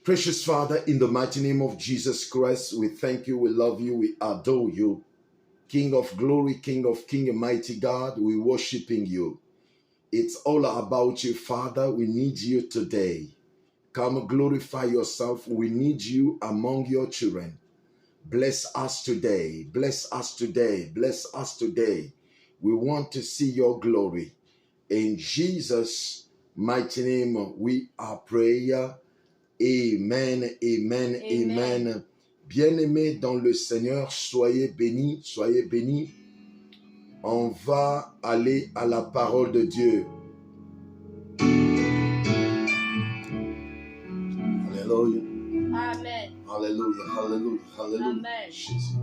Precious Father, in the mighty name of Jesus Christ, we thank you, we love you, we adore you. King of glory, King of King, mighty God, we worshiping you. It's all about you, Father. We need you today. Come glorify yourself. We need you among your children. Bless us today. Bless us today. Bless us today. We want to see your glory. In Jesus' mighty name, we are praying. Amen, amen, amen. Bien-aimés dans le Seigneur, soyez bénis, soyez bénis. On va aller à la parole de Dieu. Alléluia. Amen. Alléluia, alléluia, alléluia. Amen. Jésus.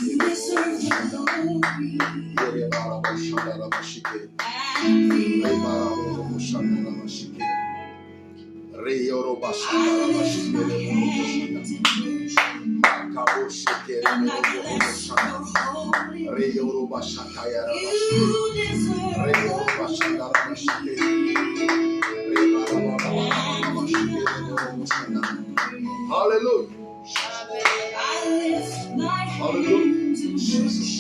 You deserve hallelujah. Hallelujah. Jesus.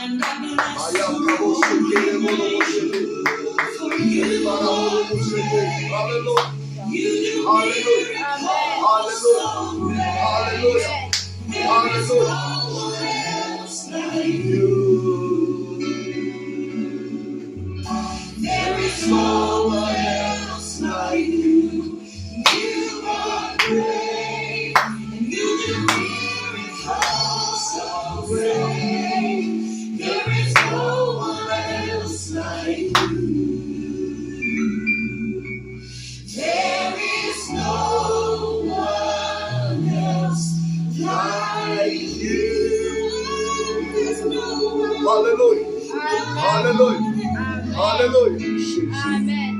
And I bless you. Hallelujah. Hallelujah. Hallelujah. Hallelujah. There is no one else like you. You are great, and you do miracles so great. There is no one else like you. There is no one else like you. Hallelujah. Hallelujah. Hallelujah. Amen.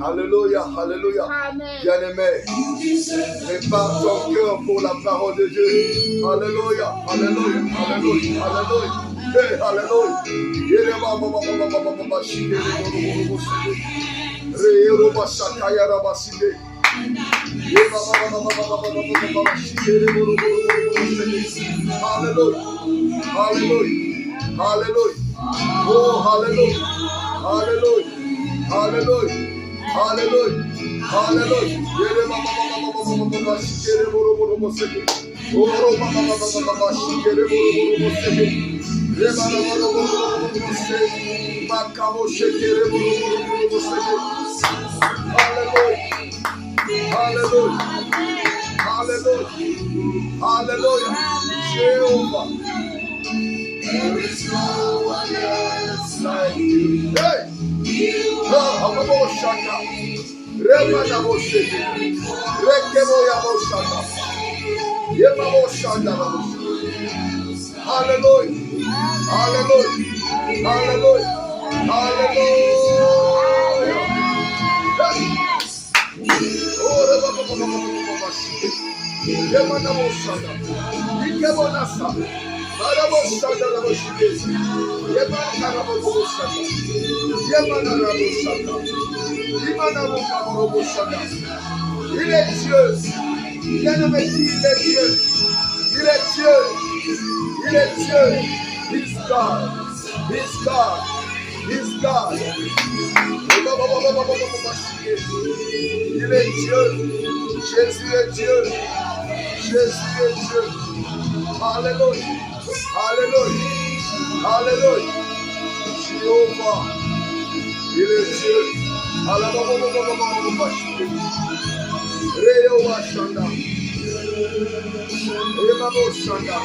Alléluia, alléluia. Bien-aimé, prépare ton cœur pour la parole de Dieu. Alléluia, alléluia, alléluia, alléluia. Hey, alléluia. Hallelujah, hallelujah, hallelujah. Oh, hallelujah, hallelujah. Hallelujah. Hallelujah. Hallelujah. Hallelujah. Hallelujah. Hallelujah. Jehovah. There is no one else like you. Hey! Hallelujah. Hallelujah. Hallelujah. Il est Dieu. Bien-aimé, il est Dieu. Il est Dieu. Il est Dieu. He's God. He's God. He's God. Il est Dieu. Jésus est Dieu. Jésus est Dieu. Alléluia. Alléluia. Alléluia. Jéhovah. Il est Dieu. Alléluia. Reo Washanda. Emamo Shanda.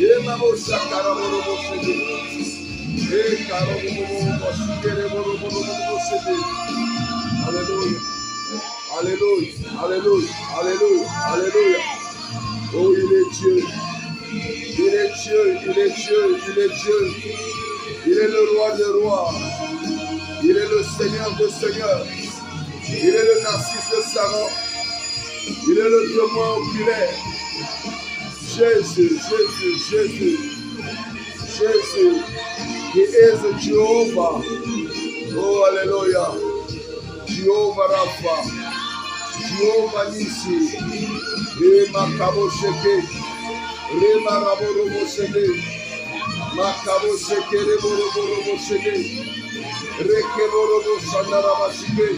Emamo Shakara Morobosi. Alléluia. Alléluia. Alléluia. Alléluia. Alléluia. Oh, il est Dieu. Il est Dieu. Il est Dieu. Il est Dieu. Il est le roi des rois. Il est le Seigneur des seigneurs. Il est le Narcisse de Saron. Il est le témoin oculaire. Jésus, Jésus, Jésus. Jesus. He is Jehovah. Oh, hallelujah. Jehovah Rapha. Jehovah Nissi. Rema Kabo Sheke. Rema Raborobo Sheke. Makabo Sheke Reborobo Sheke. Rekeborobo Shandaraba Sheke.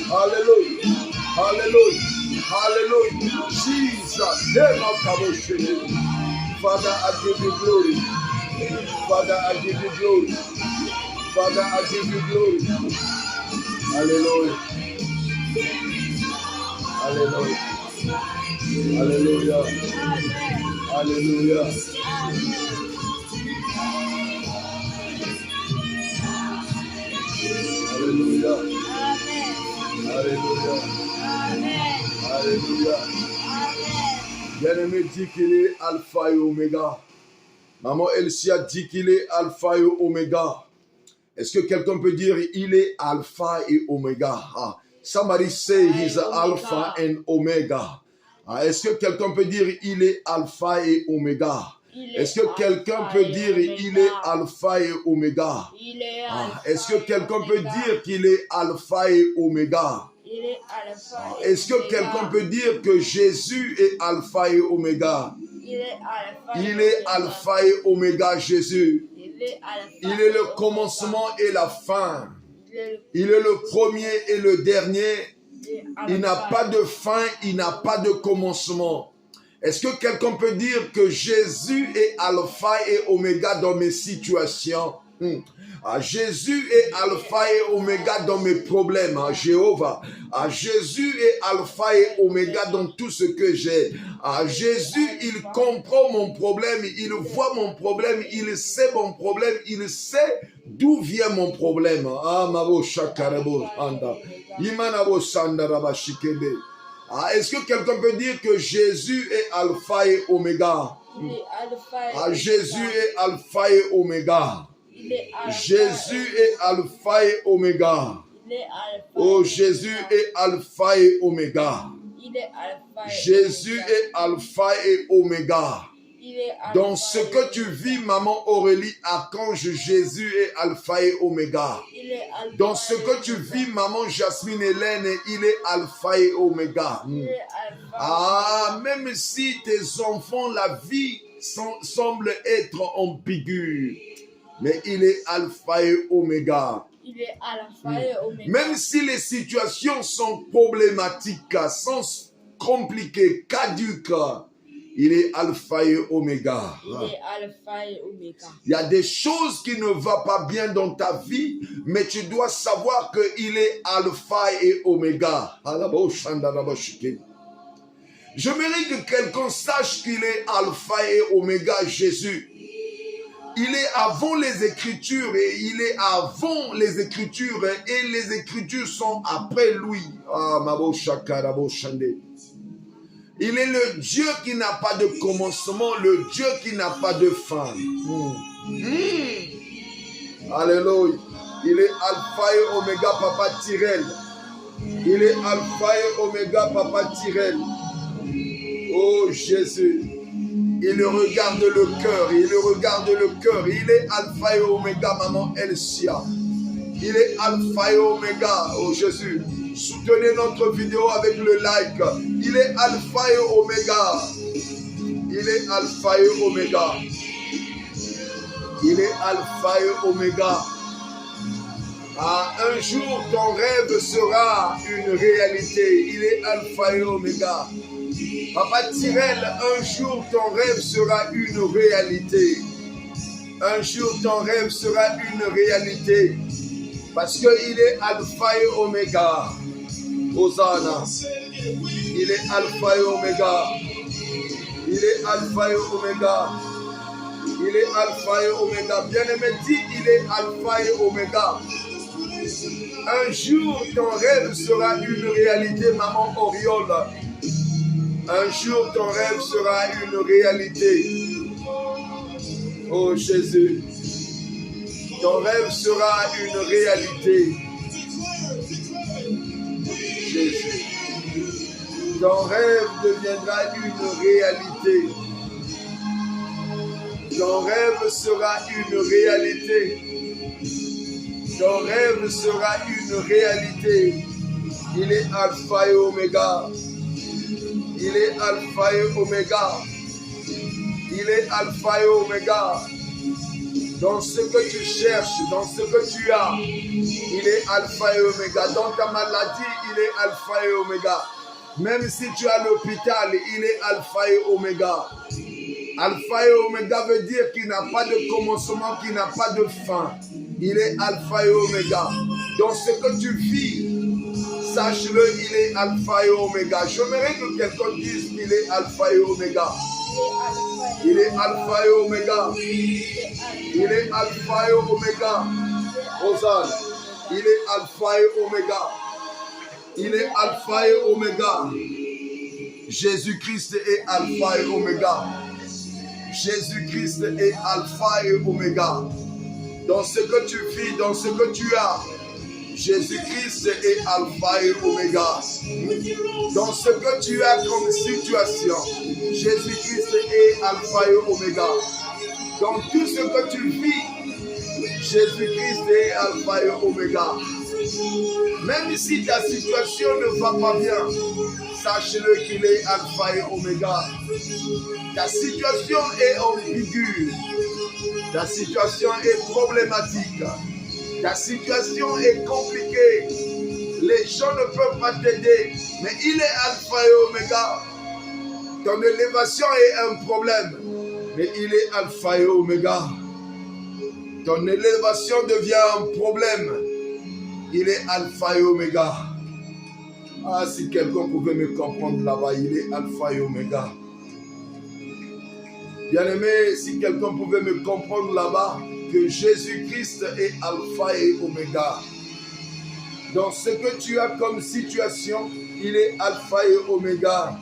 Hallelujah. Hallelujah. Hallelujah. Jesus. Rema Kabo Sheke. Father, I give you glory. Father, I give you glory. Father, I give you glory. Hallelujah. Hallelujah. Hallelujah. Hallelujah. Hallelujah. Hallelujah. Hallelujah. Bien-aimé dit qu'il est Alpha et Oméga. Maman Elsia dit qu'il est Alpha et Oméga. Est-ce que quelqu'un peut dire il est Alpha et Oméga? Somebody say he's Alpha and Omega. Est-ce que quelqu'un peut dire il est Alpha et Oméga? Est-ce que quelqu'un peut dire il est Alpha et Oméga? Est-ce que quelqu'un peut dire qu'il est Alpha et Oméga? Est-ce que quelqu'un peut dire que Jésus est Alpha et Oméga? Il est Alpha et Oméga, Jésus. Il est le commencement et la fin. Il est le premier et le dernier. Il n'a pas de fin, il n'a pas de commencement. Est-ce que quelqu'un peut dire que Jésus est Alpha et Oméga dans mes situations? Jésus est Alpha et Oméga dans mes problèmes, Jéhovah. Jésus est Alpha et Oméga dans tout ce que j'ai. Jésus, il comprend mon problème, il voit mon problème, il sait mon problème, il sait d'où vient mon problème. Est-ce que quelqu'un peut dire que Jésus est Alpha et Oméga? Jésus est Alpha et Oméga. Jésus est Alpha et Oméga. Oh, Jésus est Alpha et Oméga. Jésus est Alpha et Oméga. Dans ce que tu vis, maman Aurélie Archange, Jésus est Alpha et Oméga. Dans ce que tu vis, maman Jasmine Hélène, il est Alpha et Oméga. Même si tes enfants, la vie semble être ambiguë, mais il est Alpha et Oméga. Même si les situations sont problématiques, sont compliquées, caduques, il est Alpha et Oméga. Il y a des choses qui ne vont pas bien dans ta vie, mais tu dois savoir qu'il est Alpha et Oméga. Je mérite que quelqu'un sache qu'il est Alpha et Oméga, Jésus. Il est avant les Écritures et il est avant les Écritures et les Écritures sont après lui. Il est le Dieu qui n'a pas de commencement, le Dieu qui n'a pas de fin. Alléluia. Il est Alpha et Oméga, Papa Tyrell. Il est Alpha et Oméga, Papa Tyrell. Oh Jésus. Il regarde le cœur, il regarde le cœur. Il est Alpha et Oméga, maman Elsia. Il est Alpha et Oméga, oh Jésus. Soutenez notre vidéo avec le like. Il est Alpha et Oméga. Il est Alpha et Oméga. Il est Alpha et Oméga. Un jour, ton rêve sera une réalité. Il est Alpha et Oméga. Papa Tyrell, un jour ton rêve sera une réalité. Un jour ton rêve sera une réalité. Parce qu'il est Alpha et Oméga. Hosanna. Il est Alpha et Oméga. Il est Alpha et Oméga. Il est Alpha et Oméga. Bien-aimé, dit il est Alpha et Oméga. Un jour ton rêve sera une réalité, maman Oriole. Un jour, ton rêve sera une réalité. Oh Jésus, ton rêve sera une réalité. Jésus, ton rêve deviendra une réalité. Ton rêve sera une réalité. Ton rêve sera une réalité. Il est Alpha et Oméga. Il est Alpha et Oméga. Il est Alpha et Oméga. Dans ce que tu cherches, dans ce que tu as, il est Alpha et Oméga. Dans ta maladie, il est Alpha et Oméga. Même si tu es à l'hôpital, il est Alpha et Oméga. Alpha et Oméga veut dire qu'il n'a pas de commencement, qu'il n'a pas de fin. Il est Alpha et Oméga. Dans ce que tu vis, sache-le, il est Alpha et Oméga. J'aimerais que quelqu'un dise qu'il est Alpha et Oméga. Il est Alpha et Oméga. Il est Alpha et Oméga. Hosanna. Il est Alpha et Oméga. Il est Alpha et Oméga. Jésus-Christ est Alpha et Oméga. Jésus-Christ est Alpha et Oméga. Dans ce que tu vis, dans ce que tu as, Jésus-Christ est Alpha et Oméga. Dans ce que tu as comme situation, Jésus-Christ est Alpha et Oméga. Dans tout ce que tu vis, Jésus-Christ est Alpha et Oméga. Même si ta situation ne va pas bien, sache-le qu'il est Alpha et Oméga. Ta situation est ambiguë. Ta situation est problématique. Ta situation est compliquée. Les gens ne peuvent pas t'aider, mais il est Alpha et Oméga. Ton élévation est un problème, mais il est Alpha et Oméga. Ton élévation devient un problème. Il est Alpha et Oméga. Ah, si quelqu'un pouvait me comprendre là-bas, il est Alpha et Oméga. Bien-aimé, si quelqu'un pouvait me comprendre là-bas, que Jésus-Christ est Alpha et Oméga. Dans ce que tu as comme situation, il est Alpha et Oméga.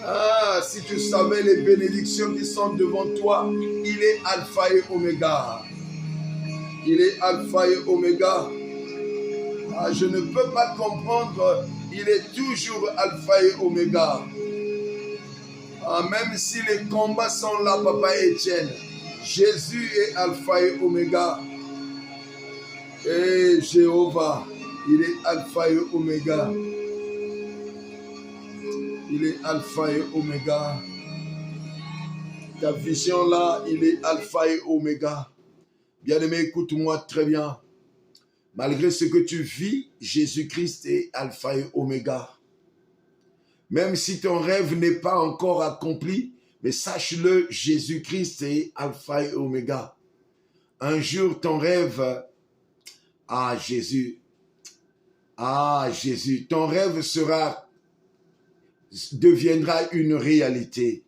Ah, si tu savais les bénédictions qui sont devant toi, il est Alpha et Oméga. Il est Alpha et Oméga. Ah, je ne peux pas comprendre, il est toujours Alpha et Oméga. Ah, même si les combats sont là, Papa Étienne, Jésus est Alpha et Oméga. Et Jéhovah, il est Alpha et Oméga. Il est Alpha et Oméga. Ta vision là, il est Alpha et Oméga. Bien-aimé, écoute-moi très bien. Malgré ce que tu vis, Jésus-Christ est Alpha et Oméga. Même si ton rêve n'est pas encore accompli, mais sache-le, Jésus-Christ est Alpha et Oméga. Un jour, ton rêve, Jésus, ton rêve deviendra une réalité.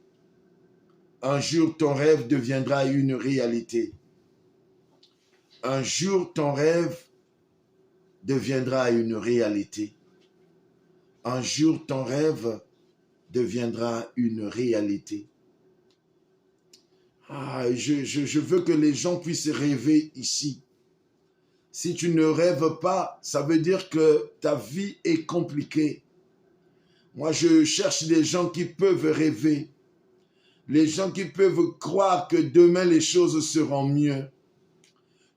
Un jour, ton rêve deviendra une réalité. Un jour, ton rêve deviendra une réalité. Un jour, ton rêve deviendra une réalité. Je veux que les gens puissent rêver ici. Si tu ne rêves pas, ça veut dire que ta vie est compliquée. Moi, je cherche des gens qui peuvent rêver. Les gens qui peuvent croire que demain, les choses seront mieux.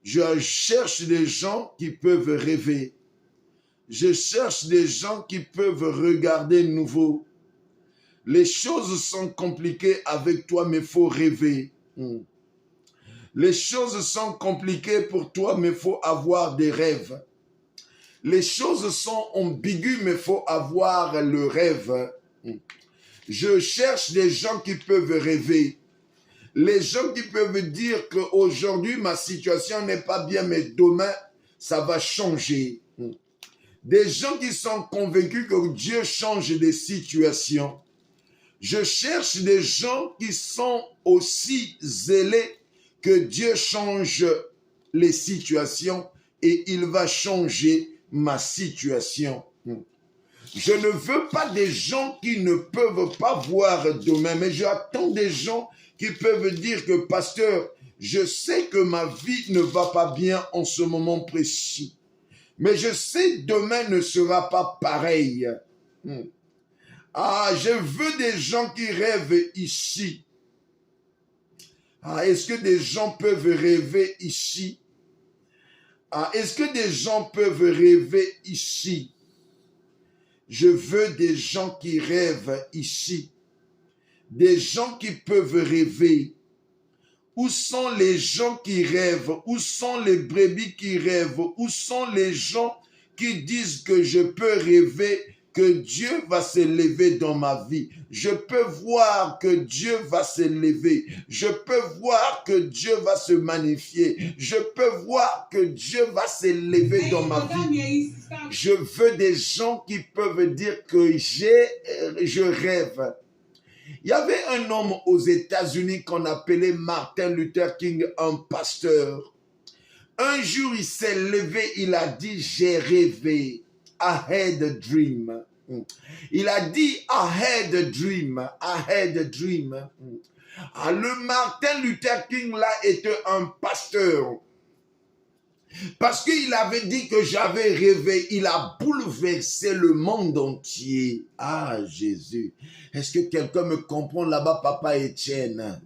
Je cherche des gens qui peuvent rêver. Je cherche des gens qui peuvent regarder nouveau. Les choses sont compliquées avec toi, mais il faut rêver. Les choses sont compliquées pour toi, mais il faut avoir des rêves. Les choses sont ambiguës, mais il faut avoir le rêve. Je cherche des gens qui peuvent rêver. Les gens qui peuvent dire qu'aujourd'hui, ma situation n'est pas bien, mais demain, ça va changer. Des gens qui sont convaincus que Dieu change des situations. Je cherche des gens qui sont aussi zélés que Dieu change les situations et il va changer ma situation. Je ne veux pas des gens qui ne peuvent pas voir demain, mais j'attends des gens qui peuvent dire que, pasteur, je sais que ma vie ne va pas bien en ce moment précis, mais je sais demain ne sera pas pareil. Je veux des gens qui rêvent ici. Ah, est-ce que des gens peuvent rêver ici? Ah, est-ce que des gens peuvent rêver ici? Je veux des gens qui rêvent ici. Des gens qui peuvent rêver. Où sont les gens qui rêvent? Où sont les brebis qui rêvent? Où sont les gens qui disent que je peux rêver, que Dieu va se lever dans ma vie? Je peux voir que Dieu va se lever. Je peux voir que Dieu va se magnifier. Je peux voir que Dieu va se lever dans ma vie. Je veux des gens qui peuvent dire que je rêve. Il y avait un homme aux États-Unis qu'on appelait Martin Luther King, un pasteur. Un jour, il s'est levé, il a dit, j'ai rêvé. I had a dream. Il a dit, I had a dream. I had a dream. Ah, le Martin Luther King là était un pasteur. Parce qu'il avait dit que j'avais rêvé, il a bouleversé le monde entier. Ah, Jésus. Est-ce que quelqu'un me comprend là-bas, Papa Étienne?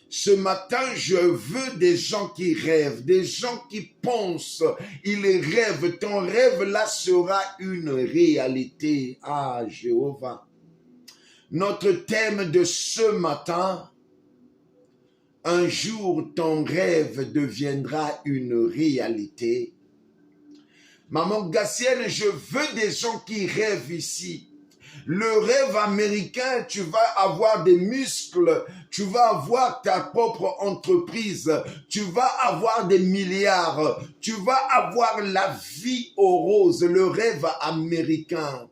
Ce matin, je veux des gens qui rêvent, des gens qui pensent. Ils rêvent. Ton rêve là sera une réalité. Ah, Jéhovah. Notre thème de ce matin, un jour, ton rêve deviendra une réalité. Maman Gassienne, je veux des gens qui rêvent ici. Le rêve américain, tu vas avoir des muscles, tu vas avoir ta propre entreprise, tu vas avoir des milliards, tu vas avoir la vie aux roses, le rêve américain.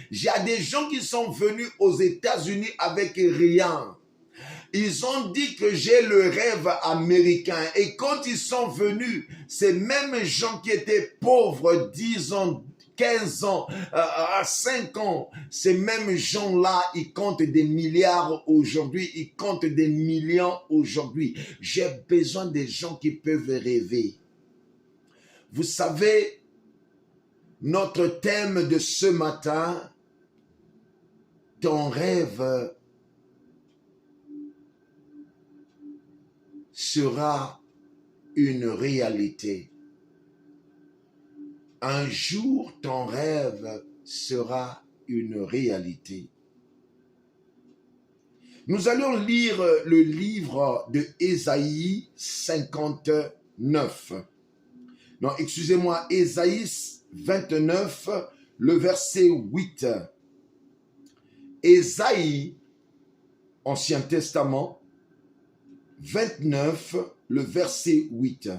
Il y a des gens qui sont venus aux États-Unis avec rien. Ils ont dit que j'ai le rêve américain. Et quand ils sont venus, ces mêmes gens qui étaient pauvres 10 ans, 15 ans, à 5 ans, ces mêmes gens-là, ils comptent des milliards aujourd'hui, ils comptent des millions aujourd'hui. J'ai besoin des gens qui peuvent rêver. Vous savez, notre thème de ce matin, ton rêve sera une réalité. Un jour, ton rêve sera une réalité. Nous allons lire le livre de Ésaïe 59. Non, excusez-moi, Ésaïe 29, le verset 8. Ésaïe, Ancien Testament, 29, le verset 8.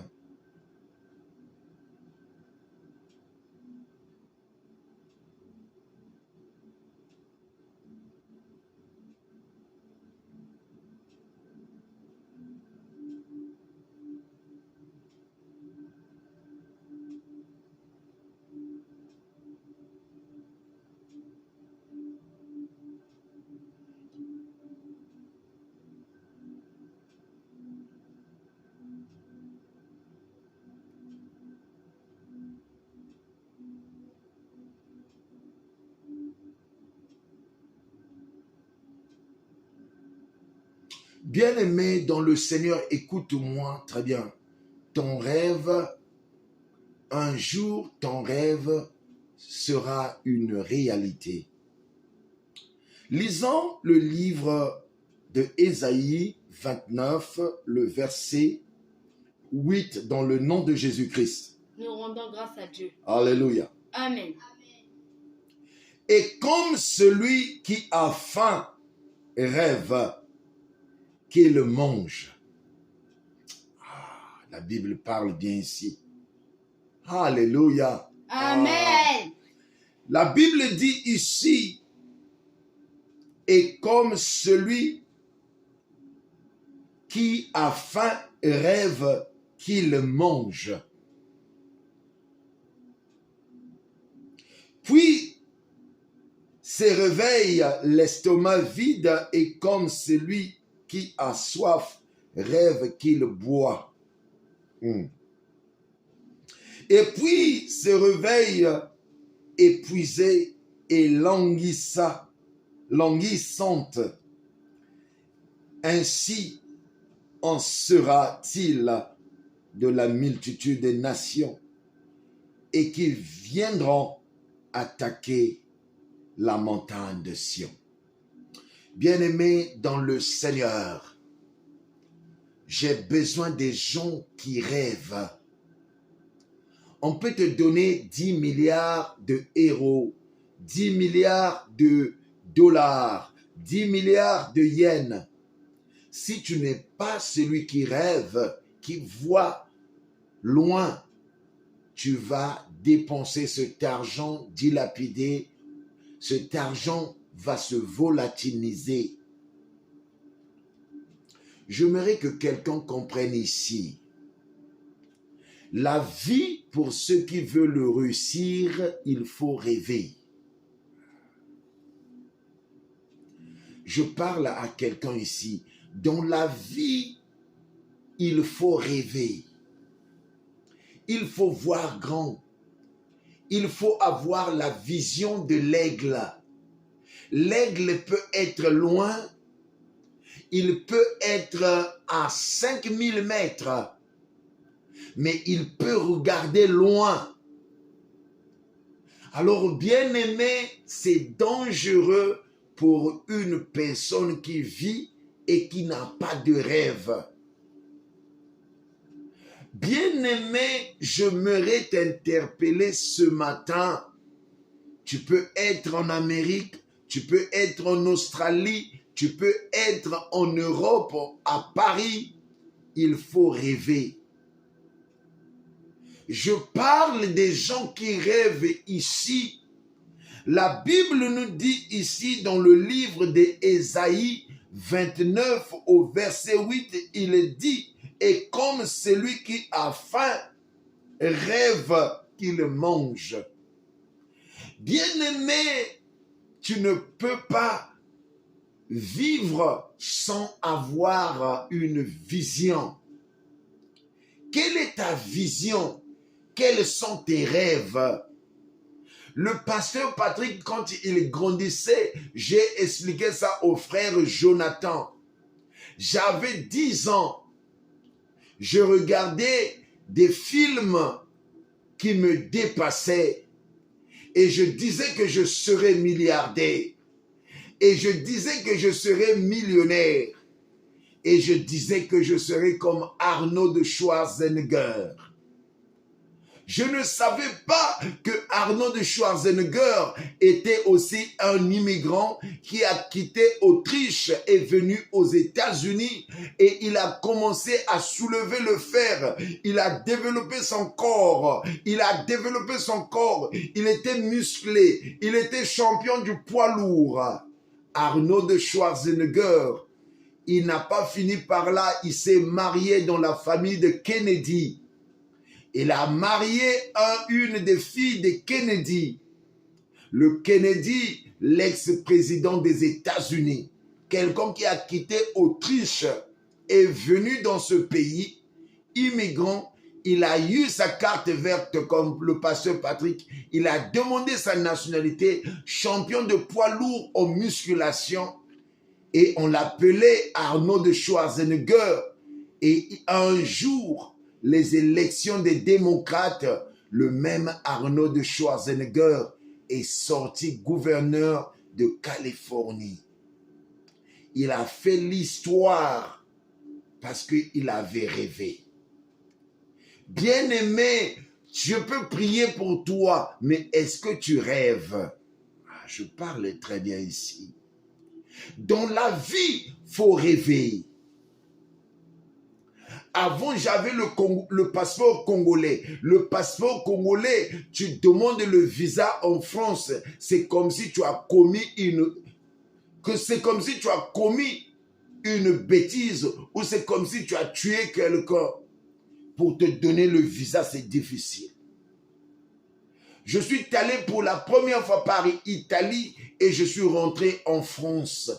Bien-aimé dans le Seigneur, écoute-moi très bien. Ton rêve, un jour, ton rêve sera une réalité. Lisons le livre de Ésaïe 29, le verset 8, dans le nom de Jésus-Christ. Nous rendons grâce à Dieu. Alléluia. Amen. Et comme celui qui a faim rêve qu'il mange. Ah, la Bible parle bien ici. Alléluia. Amen. Ah. La Bible dit ici, et comme celui qui a faim rêve qu'il mange. Puis se réveille l'estomac vide et comme celui qui a soif rêve qu'il boit. Et puis se réveille épuisé et languissante. Ainsi en sera-t-il de la multitude des nations et qui viendront attaquer la montagne de Sion. Bien-aimés dans le Seigneur, j'ai besoin des gens qui rêvent. On peut te donner 10 milliards de euros, 10 milliards de dollars, 10 milliards de yens. Si tu n'es pas celui qui rêve, qui voit loin, tu vas dépenser cet argent dilapidé, cet argent va se volatiliser. J'aimerais que quelqu'un comprenne ici. La vie, pour ceux qui veulent le réussir, il faut rêver. Je parle à quelqu'un ici. Dans la vie, il faut rêver. Il faut voir grand. Il faut avoir la vision de l'aigle. L'aigle peut être loin. Il peut être à 5000 mètres. Mais il peut regarder loin. Alors, bien-aimé, c'est dangereux pour une personne qui vit et qui n'a pas de rêve. Bien-aimé, j'aimerais t'interpeller ce matin. Tu peux être en Amérique, tu peux être en Australie, tu peux être en Europe, à Paris. Il faut rêver. Je parle des gens qui rêvent ici. La Bible nous dit ici dans le livre d'Ésaïe 29 au verset 8, il dit « Et comme celui qui a faim rêve qu'il mange. » Bien-aimé, tu ne peux pas vivre sans avoir une vision. Quelle est ta vision? Quels sont tes rêves? Le pasteur Patrick, quand il grandissait, j'ai expliqué ça au frère Jonathan. J'avais 10 ans. Je regardais des films qui me dépassaient. Et je disais que je serais milliardaire. Et je disais que je serais millionnaire. Et je disais que je serais comme Arnold Schwarzenegger. Je ne savais pas que Arnold Schwarzenegger était aussi un immigrant qui a quitté Autriche et venu aux États-Unis et il a commencé à soulever le fer. Il a développé son corps. Il a développé son corps. Il était musclé. Il était champion du poids lourd. Arnold Schwarzenegger, il n'a pas fini par là. Il s'est marié dans la famille de Kennedy. Il a marié une des filles de Kennedy. Le Kennedy, l'ex-président des États-Unis. Quelqu'un qui a quitté Autriche est venu dans ce pays, immigrant. Il a eu sa carte verte comme le pasteur Patrick. Il a demandé sa nationalité, champion de poids lourd en musculation. Et on l'appelait Arnold Schwarzenegger. Et un jour, les élections des démocrates, le même Arnold Schwarzenegger est sorti gouverneur de Californie. Il a fait l'histoire parce qu'il avait rêvé. Bien-aimé, je peux prier pour toi, mais est-ce que tu rêves? Je parle très bien ici. Dans la vie, il faut rêver. Avant, j'avais le passeport congolais. Le passeport congolais, tu demandes le visa en France. C'est comme si tu as commis une bêtise ou c'est comme si tu as tué quelqu'un. Pour te donner le visa, c'est difficile. Je suis allé pour la première fois par Italie et je suis rentré en France.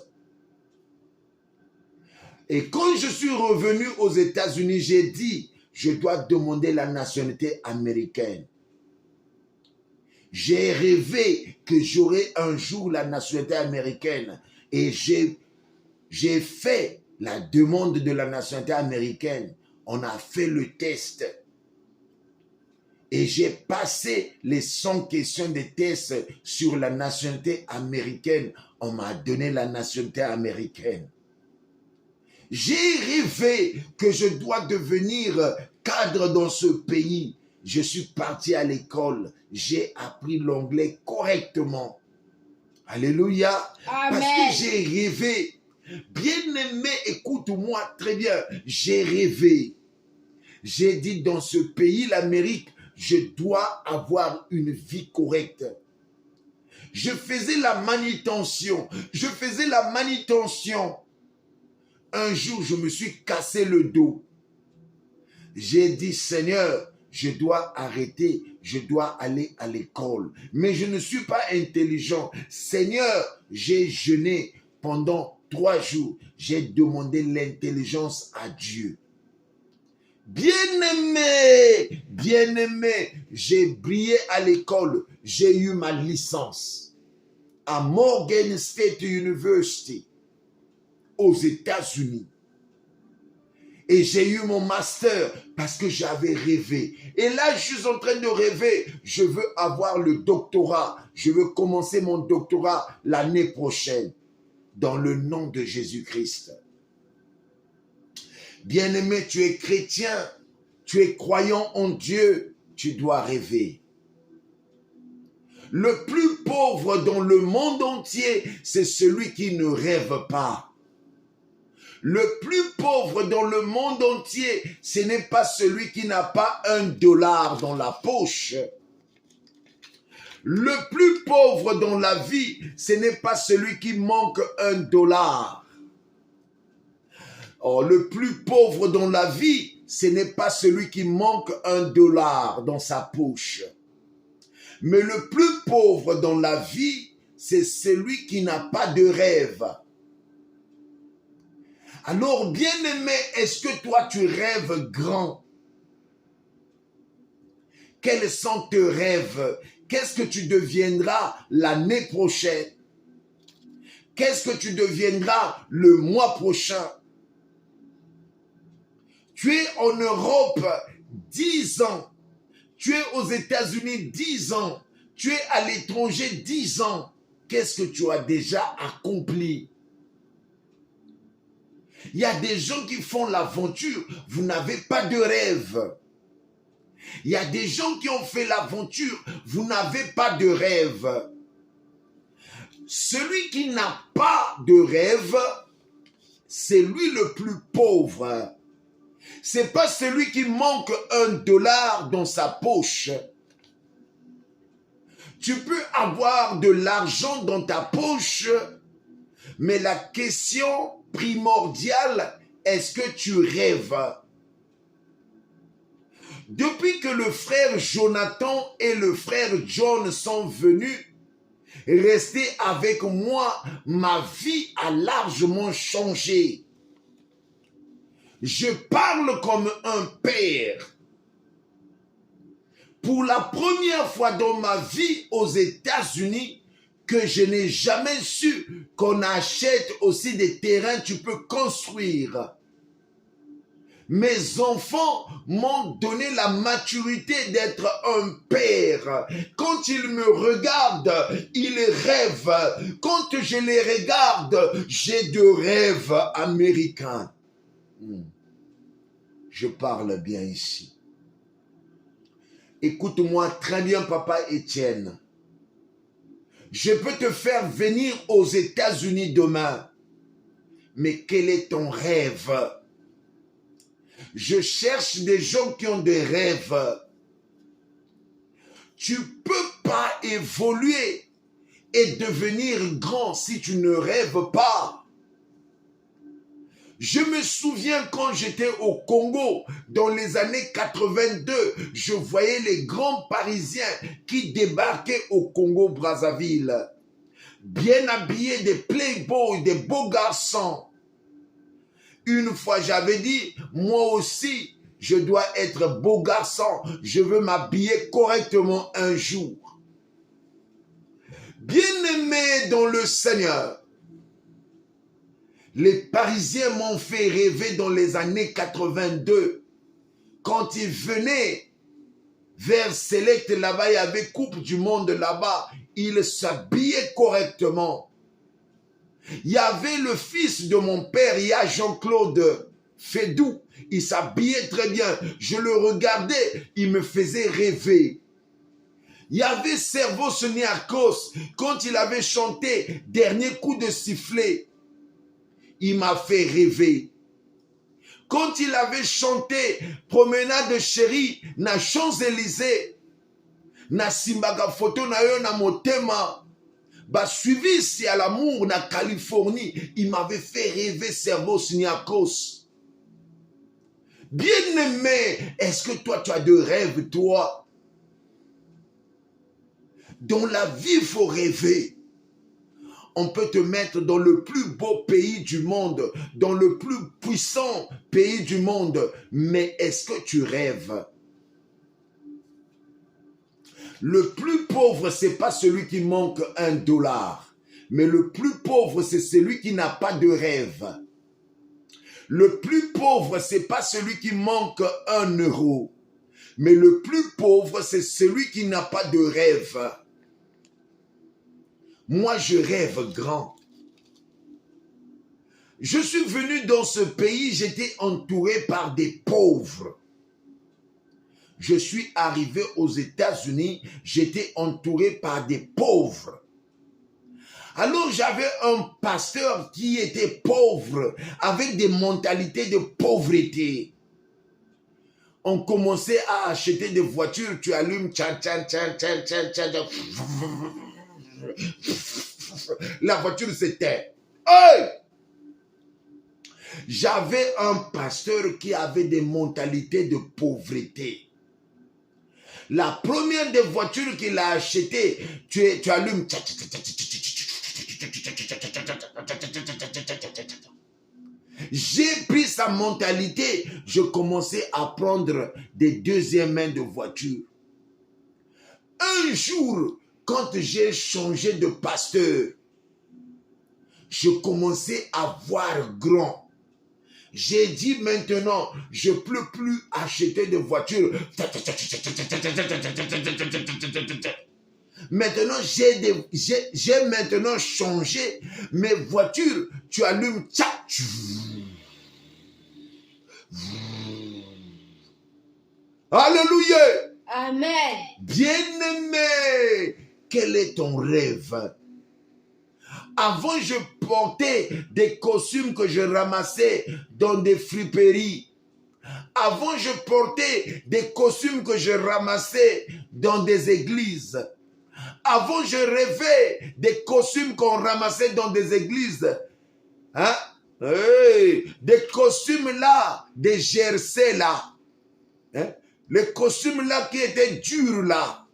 Et quand je suis revenu aux États-Unis, j'ai dit, je dois demander la nationalité américaine. J'ai rêvé que j'aurais un jour la nationalité américaine. Et j'ai fait la demande de la nationalité américaine. On a fait le test. Et j'ai passé les 100 questions de test sur la nationalité américaine. On m'a donné la nationalité américaine. J'ai rêvé que je dois devenir cadre dans ce pays. Je suis parti à l'école. J'ai appris l'anglais correctement. Alléluia. Amen. Parce que j'ai rêvé. Bien-aimé, écoute-moi très bien. J'ai rêvé. J'ai dit dans ce pays, l'Amérique, je dois avoir une vie correcte. Je faisais la manutention. Un jour, je me suis cassé le dos. J'ai dit, Seigneur, je dois arrêter. Je dois aller à l'école. Mais je ne suis pas intelligent. Seigneur, j'ai jeûné pendant 3 jours. J'ai demandé l'intelligence à Dieu. Bien-aimé, j'ai brillé à l'école, j'ai eu ma licence à Morgan State University aux États-Unis. Et j'ai eu mon master parce que j'avais rêvé. Et là, je suis en train de rêver. Je veux avoir le doctorat. Je veux commencer mon doctorat l'année prochaine dans le nom de Jésus-Christ. Bien-aimé, tu es chrétien, tu es croyant en Dieu, tu dois rêver. Le plus pauvre dans le monde entier, c'est celui qui ne rêve pas. Le plus pauvre dans le monde entier, ce n'est pas celui qui n'a pas $1 dans la poche. Le plus pauvre dans la vie, ce n'est pas celui qui manque $1. Oh, le plus pauvre dans la vie, ce n'est pas celui qui manque $1 dans sa poche. Mais le plus pauvre dans la vie, c'est celui qui n'a pas de rêve. Alors, bien-aimé, est-ce que toi, tu rêves grand? Quels sont tes rêves? Qu'est-ce que tu deviendras l'année prochaine? Qu'est-ce que tu deviendras le mois prochain? Tu es en Europe 10 ans. Tu es aux États-Unis 10 ans. Tu es à l'étranger 10 ans. Qu'est-ce que tu as déjà accompli? Il y a des gens qui font l'aventure. Vous n'avez pas de rêve. Il y a des gens qui ont fait l'aventure. Vous n'avez pas de rêve. Celui qui n'a pas de rêve, c'est lui le plus pauvre. C'est pas celui qui manque $1 dans sa poche. Tu peux avoir de l'argent dans ta poche, mais la question primordiale, est-ce que tu rêves? Depuis que le frère Jonathan et le frère John sont venus rester avec moi, ma vie a largement changé. Je parle comme un père. Pour la première fois dans ma vie aux États-Unis, que je n'ai jamais su qu'on achète aussi des terrains, tu peux construire. Mes enfants m'ont donné la maturité d'être un père. Quand ils me regardent, ils rêvent. Quand je les regarde, j'ai de rêves américains. Je parle bien ici. Écoute-moi très bien, papa Étienne. Je peux te faire venir aux États-Unis demain. Mais quel est ton rêve? Je cherche des gens qui ont des rêves. Tu ne peux pas évoluer et devenir grand si tu ne rêves pas. Je me souviens quand j'étais au Congo, dans les années 82, je voyais les grands Parisiens qui débarquaient au Congo-Brazzaville. Bien habillés, des playboys, des beaux garçons. Une fois, j'avais dit, moi aussi, je dois être beau garçon. Je veux m'habiller correctement un jour. Bien-aimé dans le Seigneur, Les Parisiens m'ont fait rêver dans les années 82. Quand ils venaient vers Select là-bas, il y avait Coupe du Monde là-bas. Ils s'habillaient correctement. Il y avait le fils de mon père, il y a Jean-Claude Fédou. Il s'habillait très bien. Je le regardais, il me faisait rêver. Il y avait Servos Niarchos, quand il avait chanté Dernier coup de sifflet, il m'a fait rêver. Quand il avait chanté Promenade chérie na Champs-Élysées, na simbaka photo na yo na motema, bah suivi si à l'amour na Californie, il m'avait fait rêver Servos Niarchos. Bien-aimé, est-ce que toi tu as de rêves, toi? Dans la vie, il faut rêver. On peut te mettre dans le plus beau pays du monde, dans le plus puissant pays du monde, mais est-ce que tu rêves? Le plus pauvre, c'est pas celui qui manque $1, mais le plus pauvre, c'est celui qui n'a pas de rêve. Le plus pauvre, c'est pas celui qui manque €1, mais le plus pauvre, c'est celui qui n'a pas de rêve. Moi, je rêve grand. Je suis venu dans ce pays, j'étais entouré par des pauvres. Je suis arrivé aux États-Unis, j'étais entouré par des pauvres. Alors j'avais un pasteur qui était pauvre, avec des mentalités de pauvreté. On commençait à acheter des voitures, tu allumes, tchan, tchan, tchan, tchan, tchan, tchan, la voiture s'éteint. Hey! J'avais un pasteur qui avait des mentalités de pauvreté. La première des voitures qu'il a achetées, tu allumes. J'ai pris sa mentalité, je commençais à prendre des deuxièmes mains de voitures. Un jour, quand j'ai changé de pasteur, je commençais à voir grand. J'ai dit maintenant, je ne peux plus acheter de voitures. Maintenant, j'ai maintenant changé mes voitures. Tu allumes, tchac. Alléluia. Amen. Bien-aimé, quel est ton rêve? Avant, je portais des costumes que je ramassais dans des friperies. Avant, je portais des costumes que je ramassais dans des églises. Avant, je rêvais des costumes qu'on ramassait dans des églises. Hein? Hey, des costumes là, des jersey là. Hein? Les costumes là qui étaient durs là.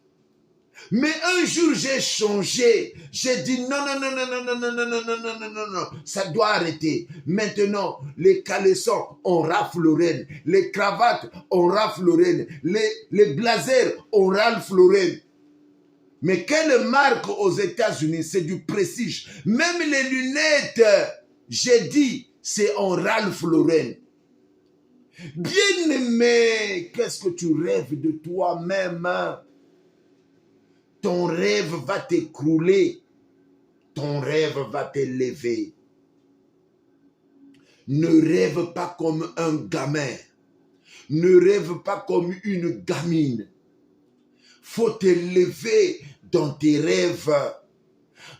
Mais un jour, j'ai changé. J'ai dit non, non, non, non, non, non, non, non, non, non, non, non, non, non. Ça doit arrêter. Maintenant, les caleçons, on Ralph Lauren. Les cravates, on Ralph Lauren. Les blazers, on Ralph Lauren. Mais quelle marque aux États-Unis? C'est du prestige. Même les lunettes, j'ai dit, c'est en Ralph Lauren. Bien-aimé, qu'est-ce que tu rêves de toi-même? Ton rêve va t'écrouler. Ton rêve va t'élever. Ne rêve pas comme un gamin. Ne rêve pas comme une gamine. Faut t'élever dans tes rêves.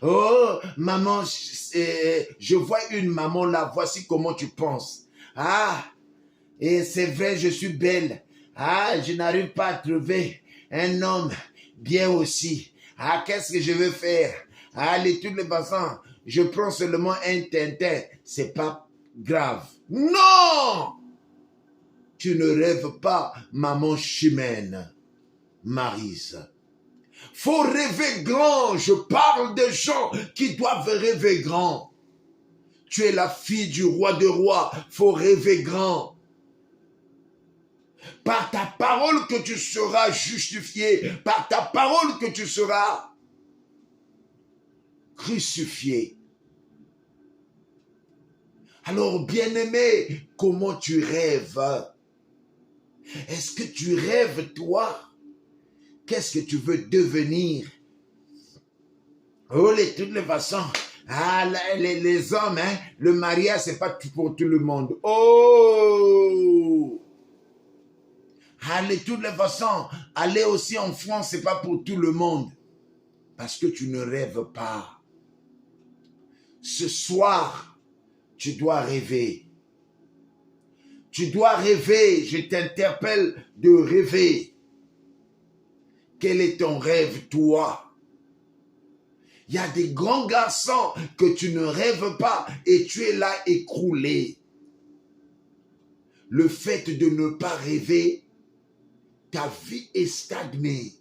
Oh, maman, je vois une maman là, voici comment tu penses. Ah, et c'est vrai, je suis belle. Ah, je n'arrive pas à trouver un homme bien aussi. Ah, qu'est-ce que je veux faire? Ah, les toutes les façons, je prends seulement un tintin. C'est pas grave. Non! Tu ne rêves pas, maman Chimène, Maryse. Faut rêver grand. Je parle de gens qui doivent rêver grand. Tu es la fille du roi des rois. Faut rêver grand. Par ta parole que tu seras justifié. Par ta parole que tu seras crucifié. Alors, bien-aimé, comment tu rêves? Est-ce que tu rêves, toi? Qu'est-ce que tu veux devenir? Oh, de toutes les façons, les hommes, hein, le mariage, c'est pas pour tout le monde. Oh! De toutes les façons, aller aussi en France, c'est pas pour tout le monde. Parce que tu ne rêves pas. Ce soir, tu dois rêver. Tu dois rêver. Je t'interpelle de rêver. Quel est ton rêve, toi? Il y a des grands garçons que tu ne rêves pas et tu es là écroulé. Le fait de ne pas rêver, ta vie est stagnée.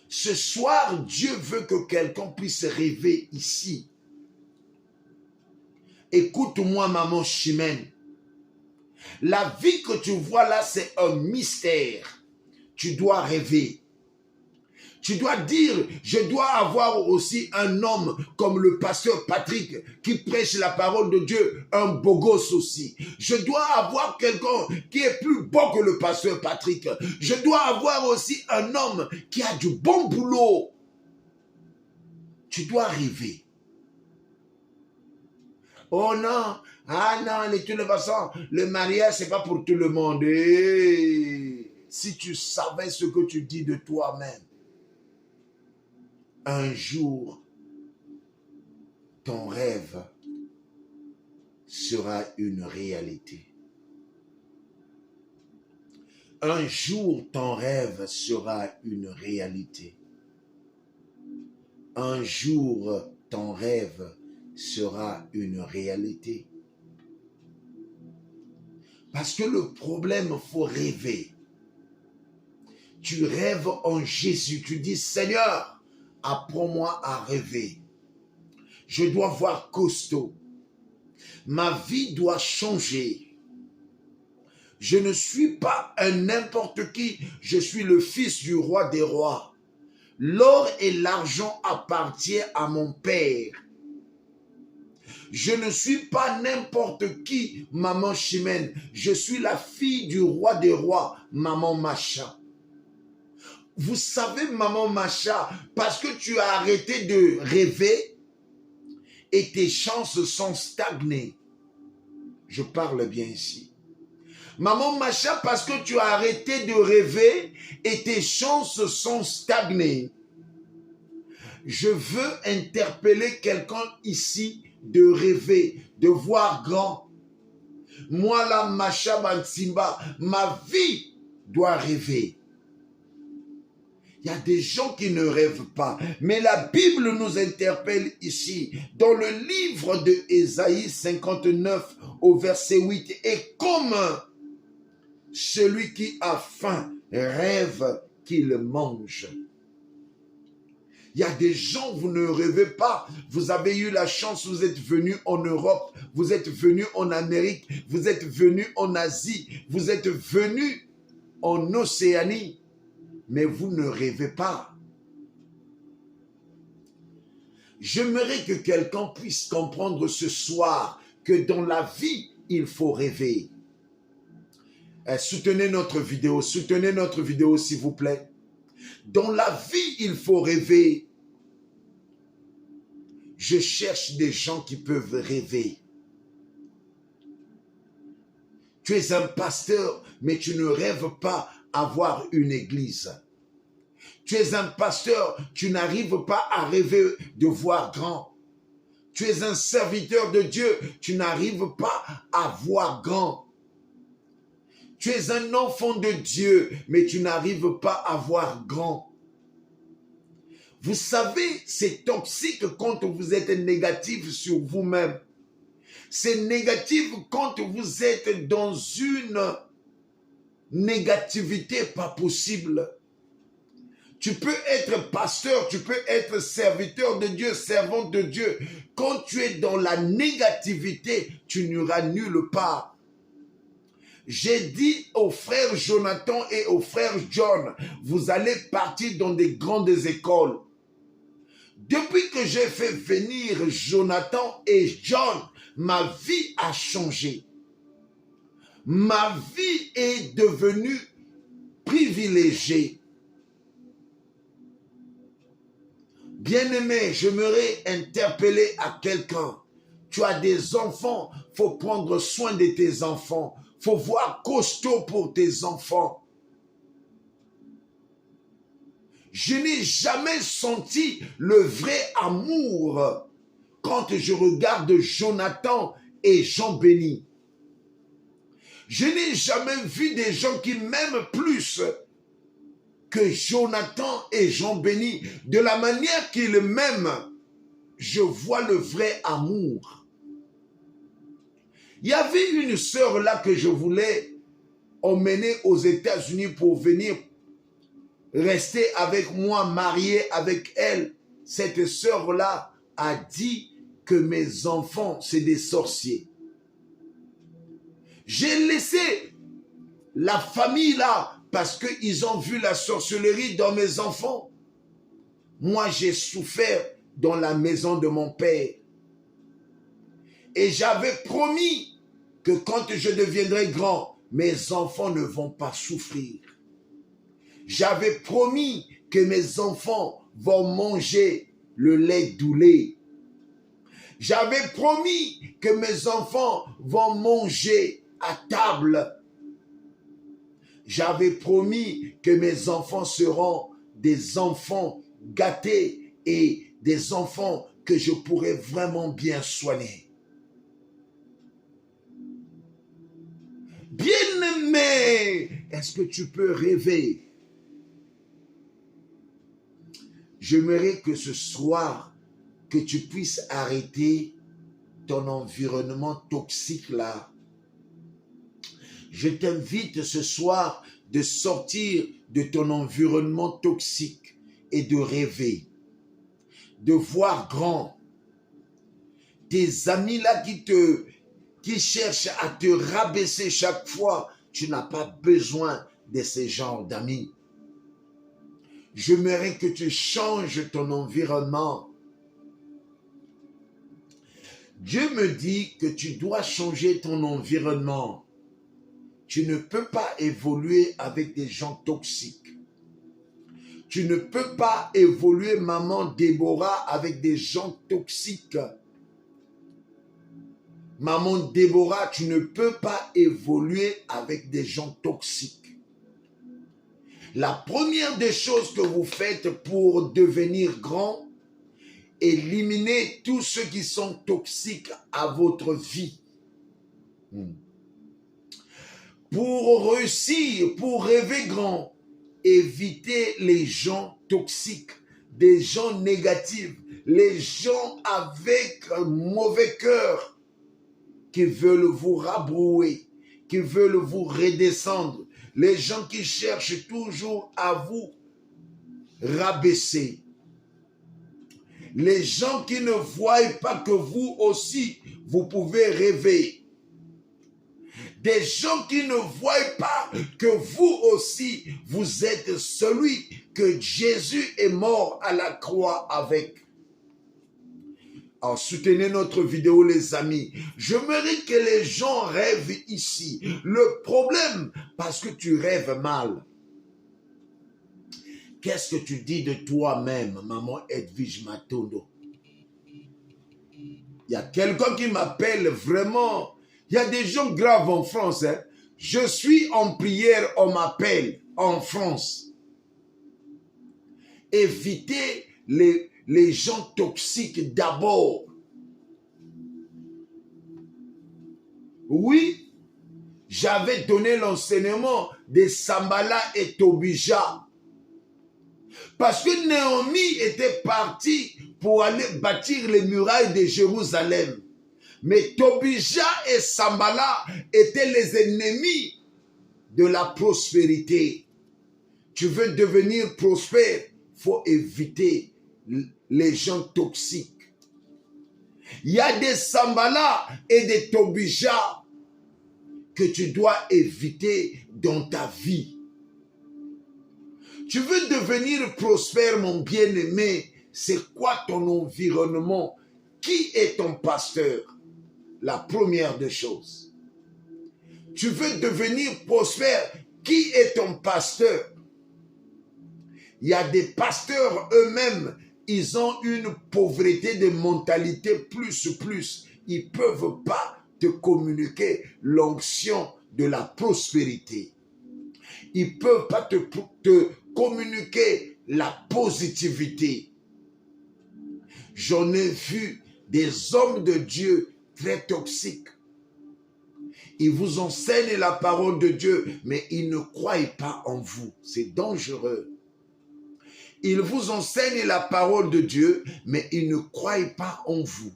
Ce soir, Dieu veut que quelqu'un puisse rêver ici. Écoute-moi, maman Chimène. La vie que tu vois là, c'est un mystère. Tu dois rêver. Tu dois dire, je dois avoir aussi un homme comme le pasteur Patrick qui prêche la parole de Dieu, un beau gosse aussi. Je dois avoir quelqu'un qui est plus beau que le pasteur Patrick. Je dois avoir aussi un homme qui a du bon boulot. Tu dois rêver. Oh non, non, de toute façon, le mariage, c'est pas pour tout le monde. Si tu savais ce que tu dis de toi-même, un jour, ton rêve sera une réalité. Un jour, ton rêve sera une réalité. Un jour, ton rêve sera une réalité. Parce que le problème, il faut rêver. Tu rêves en Jésus. Tu dis, Seigneur, apprends-moi à rêver. Je dois voir costaud. Ma vie doit changer. Je ne suis pas un n'importe qui. Je suis le fils du roi des rois. L'or et l'argent appartiennent à mon Père. Je ne suis pas n'importe qui, maman Chimène. Je suis la fille du roi des rois, maman Macha. Vous savez, maman Macha, parce que tu as arrêté de rêver et tes chances sont stagnées. Je parle bien ici. Maman Macha, parce que tu as arrêté de rêver et tes chances sont stagnées. Je veux interpeller quelqu'un ici de rêver, de voir grand. Moi, la Macha Bansimba, ma vie doit rêver. Il y a des gens qui ne rêvent pas. Mais la Bible nous interpelle ici, dans le livre de Ésaïe 59, au verset 8. Et comme celui qui a faim rêve qu'il mange. Il y a des gens, vous ne rêvez pas. Vous avez eu la chance, vous êtes venus en Europe, vous êtes venus en Amérique, vous êtes venus en Asie, vous êtes venus en Océanie. Mais vous ne rêvez pas. J'aimerais que quelqu'un puisse comprendre ce soir que dans la vie, il faut rêver. Soutenez notre vidéo s'il vous plaît. Dans la vie, il faut rêver. Je cherche des gens qui peuvent rêver. Tu es un pasteur, mais tu ne rêves pas avoir une église. Tu es un pasteur, tu n'arrives pas à rêver de voir grand. Tu es un serviteur de Dieu, tu n'arrives pas à voir grand. Tu es un enfant de Dieu, mais tu n'arrives pas à voir grand. Vous savez, c'est toxique quand vous êtes négatif sur vous-même. C'est négatif quand vous êtes dans une négativité pas possible. Tu peux être pasteur, tu peux être serviteur de Dieu, servante de Dieu. Quand tu es dans la négativité, tu n'iras nulle part. J'ai dit au frère Jonathan et au frère John, vous allez partir dans des grandes écoles. Depuis que j'ai fait venir Jonathan et John, ma vie a changé. Ma vie est devenue privilégiée. Bien-aimé, j'aimerais interpeller à quelqu'un. Tu as des enfants, il faut prendre soin de tes enfants. Il faut voir costaud pour tes enfants. Je n'ai jamais senti le vrai amour quand je regarde Jonathan et Jean-Béni. Je n'ai jamais vu des gens qui m'aiment plus que Jonathan et Jean-Béni. De la manière qu'ils m'aiment, je vois le vrai amour. Il y avait une sœur là que je voulais emmener aux États-Unis pour venir rester avec moi, mariée avec elle. Cette sœur-là a dit que mes enfants, c'est des sorciers. J'ai laissé la famille là parce qu'ils ont vu la sorcellerie dans mes enfants. Moi, j'ai souffert dans la maison de mon père. Et j'avais promis que quand je deviendrai grand, mes enfants ne vont pas souffrir. J'avais promis que mes enfants vont manger le lait doulé. J'avais promis que mes enfants vont manger à table. J'avais promis que mes enfants seront des enfants gâtés et des enfants que je pourrais vraiment bien soigner. Bien-aimé, est-ce que tu peux rêver? J'aimerais que ce soir, que tu puisses arrêter ton environnement toxique là. Je t'invite ce soir de sortir de ton environnement toxique et de rêver, de voir grand. Tes amis là qui cherchent à te rabaisser chaque fois, tu n'as pas besoin de ces genres d'amis. J'aimerais que tu changes ton environnement. Dieu me dit que tu dois changer ton environnement. Tu ne peux pas évoluer avec des gens toxiques. Tu ne peux pas évoluer, maman Déborah, avec des gens toxiques. Maman Déborah, tu ne peux pas évoluer avec des gens toxiques. La première des choses que vous faites pour devenir grand, éliminez tous ceux qui sont toxiques à votre vie. Pour réussir, pour rêver grand, évitez les gens toxiques, des gens négatifs, les gens avec un mauvais cœur qui veulent vous rabrouer, qui veulent vous redescendre, les gens qui cherchent toujours à vous rabaisser. Les gens qui ne voient pas que vous aussi, vous pouvez rêver. Des gens qui ne voient pas que vous aussi, vous êtes celui que Jésus est mort à la croix avec. Alors, soutenez notre vidéo, les amis. J'aimerais que les gens rêvent ici. Le problème, parce que tu rêves mal. Qu'est-ce que tu dis de toi-même, maman Edwige Matondo? Il y a quelqu'un qui m'appelle vraiment. Il y a des gens graves en France. Hein? Je suis en prière, on m'appelle en France. Évitez les gens toxiques d'abord. Oui, j'avais donné l'enseignement de Sambala et Tobija. Parce que Naomi était partie pour aller bâtir les murailles de Jérusalem. Mais Tobija et Sambala étaient les ennemis de la prospérité. Tu veux devenir prospère, il faut éviter les gens toxiques. Il y a des Sambala et des Tobija que tu dois éviter dans ta vie. Tu veux devenir prospère, mon bien-aimé, c'est quoi ton environnement? Qui est ton pasteur? la première des choses. Tu veux devenir prospère. Qui est ton pasteur? Il y a des pasteurs eux-mêmes, ils ont une pauvreté de mentalité plus. Ils ne peuvent pas te communiquer l'onction de la prospérité. Ils ne peuvent pas te communiquer la positivité. J'en ai vu des hommes de Dieu très toxiques. Ils vous enseignent la parole de Dieu, mais ils ne croient pas en vous. C'est dangereux. Ils vous enseignent la parole de Dieu, mais ils ne croient pas en vous.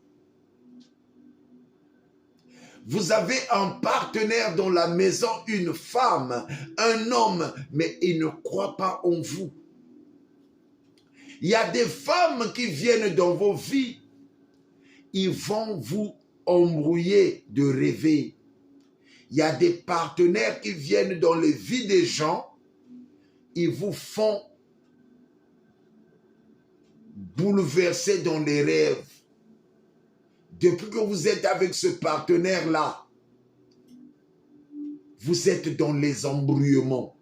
Vous avez un partenaire dans la maison, une femme, un homme, mais il ne croit pas en vous. Il y a des femmes qui viennent dans vos vies, ils vont vous embrouiller de rêver. Il y a des partenaires qui viennent dans les vies des gens, ils vous font bouleverser dans les rêves. Depuis que vous êtes avec ce partenaire-là, vous êtes dans les embrouillements.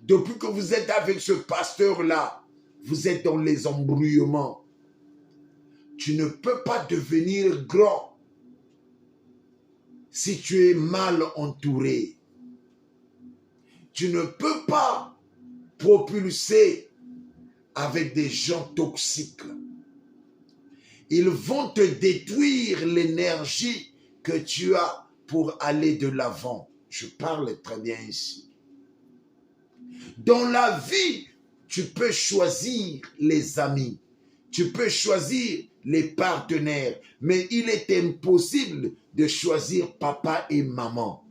Depuis que vous êtes avec ce pasteur-là, vous êtes dans les embrouillements. Tu ne peux pas devenir grand si tu es mal entouré. Tu ne peux pas propulser avec des gens toxiques. Ils vont te détruire l'énergie que tu as pour aller de l'avant. Je parle très bien ici. Dans la vie, tu peux choisir les amis. Tu peux choisir les partenaires. Mais il est impossible de choisir papa et maman.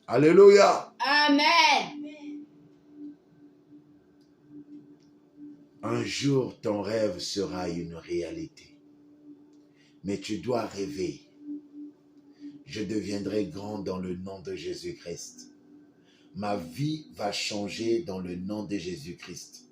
Alléluia. Amen. Un jour, ton rêve sera une réalité. Mais tu dois rêver. Je deviendrai grand dans le nom de Jésus-Christ. Ma vie va changer dans le nom de Jésus-Christ.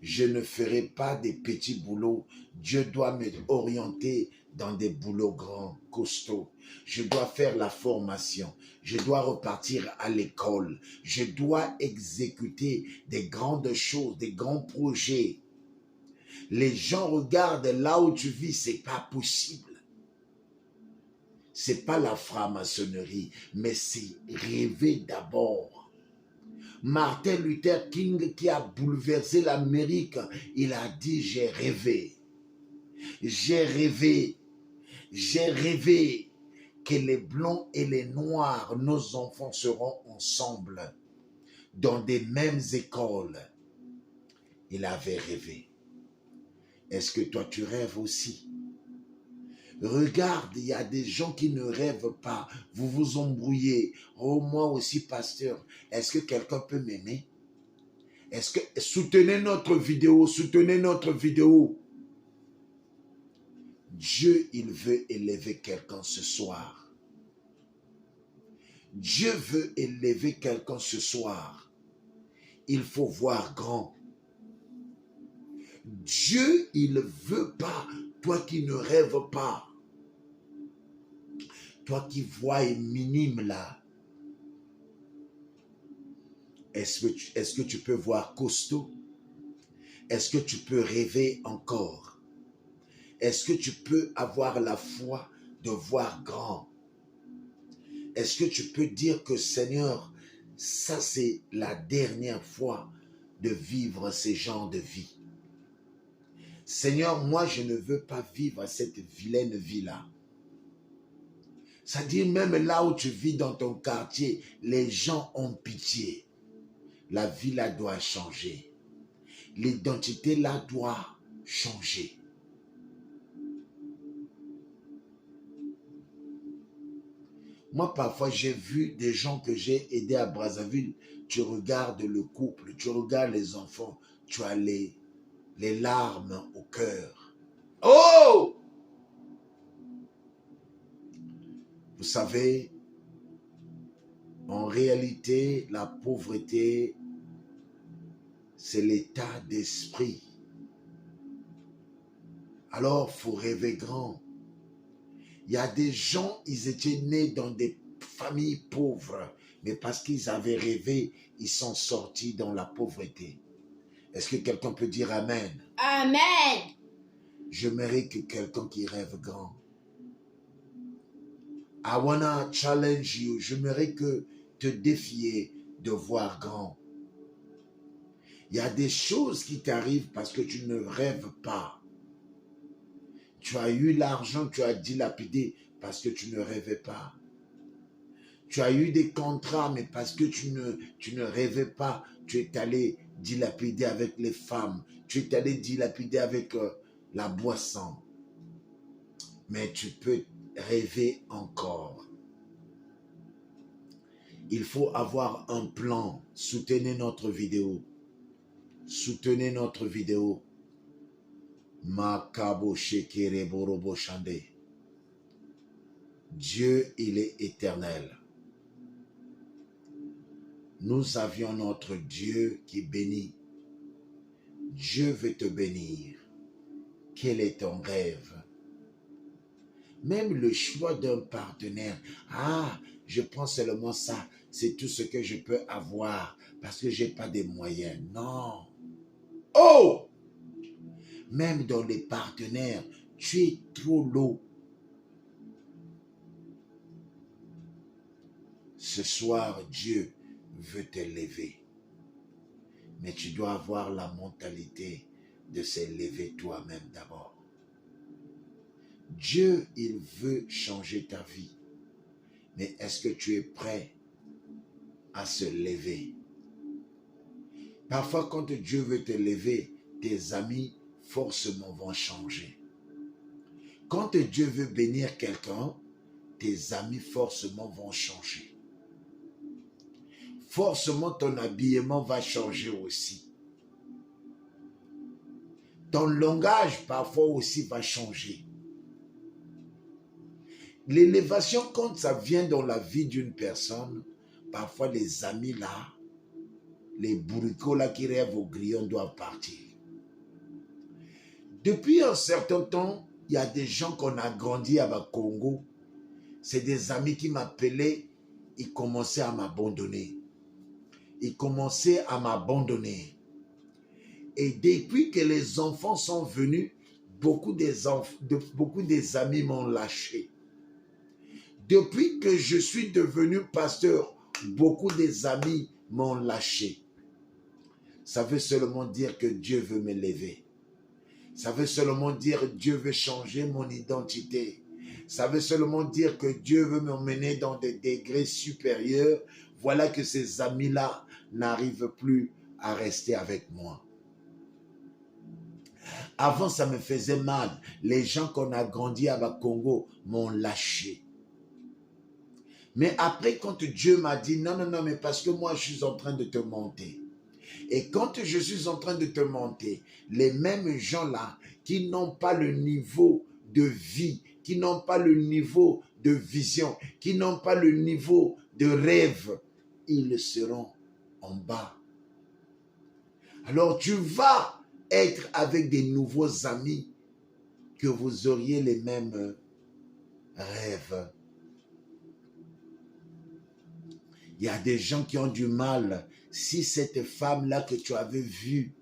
Je ne ferai pas des petits boulots. Dieu doit me orienter dans des boulots grands, costauds. Je dois faire la formation. Je dois repartir à l'école. Je dois exécuter des grandes choses, des grands projets. Les gens regardent là où tu vis, c'est pas possible. C'est pas la franc-maçonnerie, mais c'est rêver d'abord. Martin Luther King, qui a bouleversé l'Amérique, il a dit: j'ai rêvé. J'ai rêvé. J'ai rêvé que les blancs et les noirs, nos enfants seront ensemble dans des mêmes écoles. Il avait rêvé. Est-ce que toi tu rêves aussi? Regarde, il y a des gens qui ne rêvent pas. Vous vous embrouillez. Oh, moi aussi, pasteur. Est-ce que quelqu'un peut m'aimer? Est-ce que... Soutenez notre vidéo. Soutenez notre vidéo. Dieu, il veut élever quelqu'un ce soir. Dieu veut élever quelqu'un ce soir. Il faut voir grand. Dieu, il ne veut pas, toi qui ne rêves pas, toi qui vois minime là, est-ce que tu peux voir costaud? Est-ce que tu peux rêver encore? Est-ce que tu peux avoir la foi de voir grand? Est-ce que tu peux dire que Seigneur, ça c'est la dernière fois de vivre ces genres de vie? Seigneur, moi je ne veux pas vivre cette vilaine vie-là. C'est-à-dire même là où tu vis dans ton quartier, les gens ont pitié. La vie là doit changer. L'identité là doit changer. Moi, parfois, j'ai vu des gens que j'ai aidés à Brazzaville. Tu regardes le couple, tu regardes les enfants, tu as les larmes au cœur. Oh! Vous savez, en réalité, la pauvreté, c'est l'état d'esprit. Alors, il faut rêver grand. Il y a des gens, ils étaient nés dans des familles pauvres, mais parce qu'ils avaient rêvé, ils sont sortis dans la pauvreté. Est-ce que quelqu'un peut dire Amen? Amen. Je mérite que quelqu'un qui rêve grand. I wanna challenge you. Je mérite que te défier de voir grand. Il y a des choses qui t'arrivent parce que tu ne rêves pas. Tu as eu l'argent, tu as dilapidé parce que tu ne rêvais pas. Tu as eu des contrats, mais parce que tu ne rêvais pas, tu es allé dilapider avec les femmes. Tu es allé dilapider avec la boisson. Mais tu peux rêver encore. Il faut avoir un plan. Soutenez notre vidéo. Soutenez notre vidéo. Makabo shekere borobo shande. Dieu, il est éternel. Nous avions notre Dieu qui bénit. Dieu veut te bénir. Quel est ton rêve? Même le choix d'un partenaire. Ah, je prends seulement ça. C'est tout ce que je peux avoir parce que je n'ai pas de moyens. Non. Oh! Même dans les partenaires, tu es trop lourd. Ce soir, Dieu veut te lever. Mais tu dois avoir la mentalité de se lever toi-même d'abord. Dieu, il veut changer ta vie. Mais est-ce que tu es prêt à se lever? Parfois, quand Dieu veut te lever, tes amis forcément vont changer. Quand Dieu veut bénir quelqu'un, tes amis forcément vont changer. Forcément, ton habillement va changer aussi. Ton langage, parfois aussi, va changer. L'élévation, quand ça vient dans la vie d'une personne, parfois les amis là, les bourricots là qui rêvent au grillon doivent partir. Depuis un certain temps, il y a des gens qu'on a grandi à Congo. C'est des amis qui m'appelaient, ils commençaient à m'abandonner. Ils commençaient à m'abandonner. Et depuis que les enfants sont venus, beaucoup des amis m'ont lâché. Depuis que je suis devenu pasteur, beaucoup des amis m'ont lâché. Ça veut seulement dire que Dieu veut me lever. Ça veut seulement dire que Dieu veut changer mon identité. Ça veut seulement dire que Dieu veut m'emmener dans des degrés supérieurs. Voilà que ces amis-là n'arrivent plus à rester avec moi. Avant, ça me faisait mal. Les gens qu'on a grandi à Congo m'ont lâché. Mais après, quand Dieu m'a dit, non, mais parce que moi, je suis en train de te monter. Et quand je suis en train de te monter, les mêmes gens-là qui n'ont pas le niveau de vie, qui n'ont pas le niveau de vision, qui n'ont pas le niveau de rêve, ils seront en bas. Alors tu vas être avec des nouveaux amis que vous auriez les mêmes rêves. Il y a des gens qui ont du mal. Si cette femme-là que tu avais vue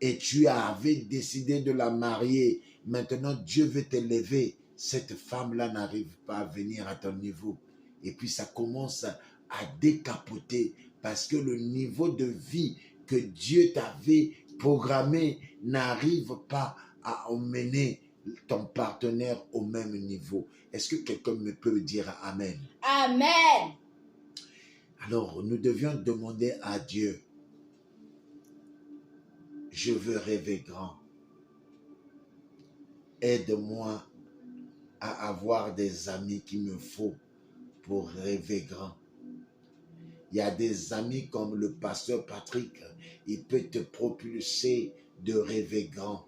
et tu avais décidé de la marier, maintenant Dieu veut t'élever, cette femme-là n'arrive pas à venir à ton niveau. Et puis ça commence à décapoter parce que le niveau de vie que Dieu t'avait programmé n'arrive pas à emmener ton partenaire au même niveau. Est-ce que quelqu'un me peut dire Amen? Amen. Alors, nous devions demander à Dieu, je veux rêver grand. Aide-moi à avoir des amis qu'il me faut pour rêver grand. Il y a des amis comme le pasteur Patrick, il peut te propulser de rêver grand.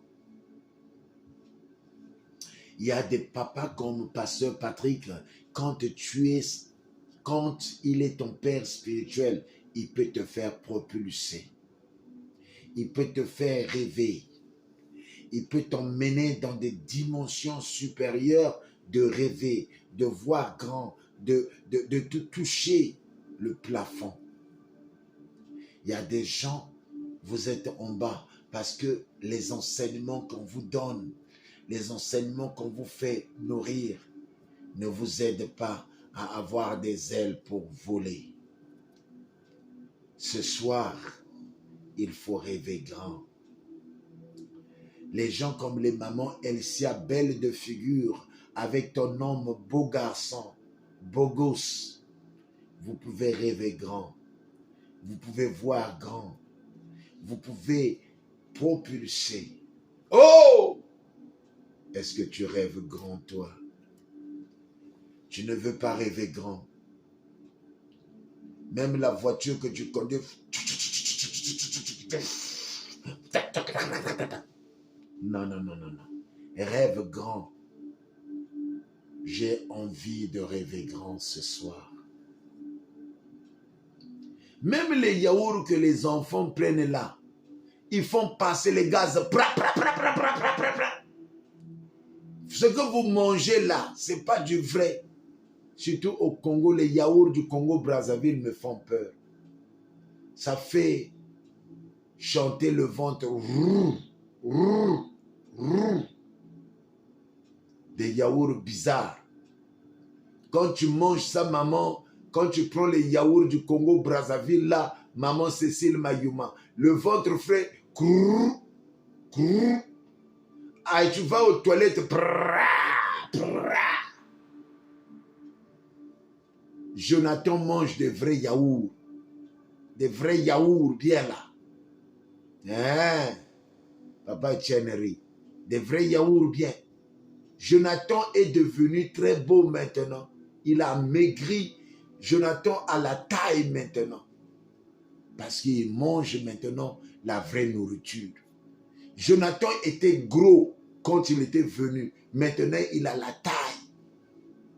Il y a des papas comme pasteur Patrick, quand il est ton père spirituel, il peut te faire propulser. Il peut te faire rêver. Il peut t'emmener dans des dimensions supérieures de rêver, de voir grand, de toucher le plafond. Il y a des gens, vous êtes en bas parce que les enseignements qu'on vous donne, les enseignements qu'on vous fait nourrir ne vous aident pas à avoir des ailes pour voler. Ce soir, il faut rêver grand. Les gens comme les mamans Elsia, belle de figure, avec ton homme beau garçon, beau gosse, vous pouvez rêver grand. Vous pouvez voir grand. Vous pouvez propulser. Oh! Est-ce que tu rêves grand, toi? Tu ne veux pas rêver grand. Même la voiture que tu conduis. Non, non, non, non, non. Rêve grand. J'ai envie de rêver grand ce soir. Même les yaourts que les enfants prennent là, ils font passer les gaz. Ce que vous mangez là, ce n'est pas du vrai. Surtout au Congo, les yaourts du Congo-Brazzaville me font peur. Ça fait chanter le ventre. Des yaourts bizarres. Quand tu manges ça, maman, quand tu prends les yaourts du Congo-Brazzaville, là, maman Cécile Mayuma, le ventre fait ah, et tu vas aux toilettes. Jonathan mange des vrais yaourts. Des vrais yaourts, bien là. Hein? Papa Tchénéry. Des vrais yaourts, bien. Jonathan est devenu très beau maintenant. Il a maigri. Jonathan a la taille maintenant. Parce qu'il mange maintenant la vraie nourriture. Jonathan était gros quand il était venu. Maintenant, il a la taille.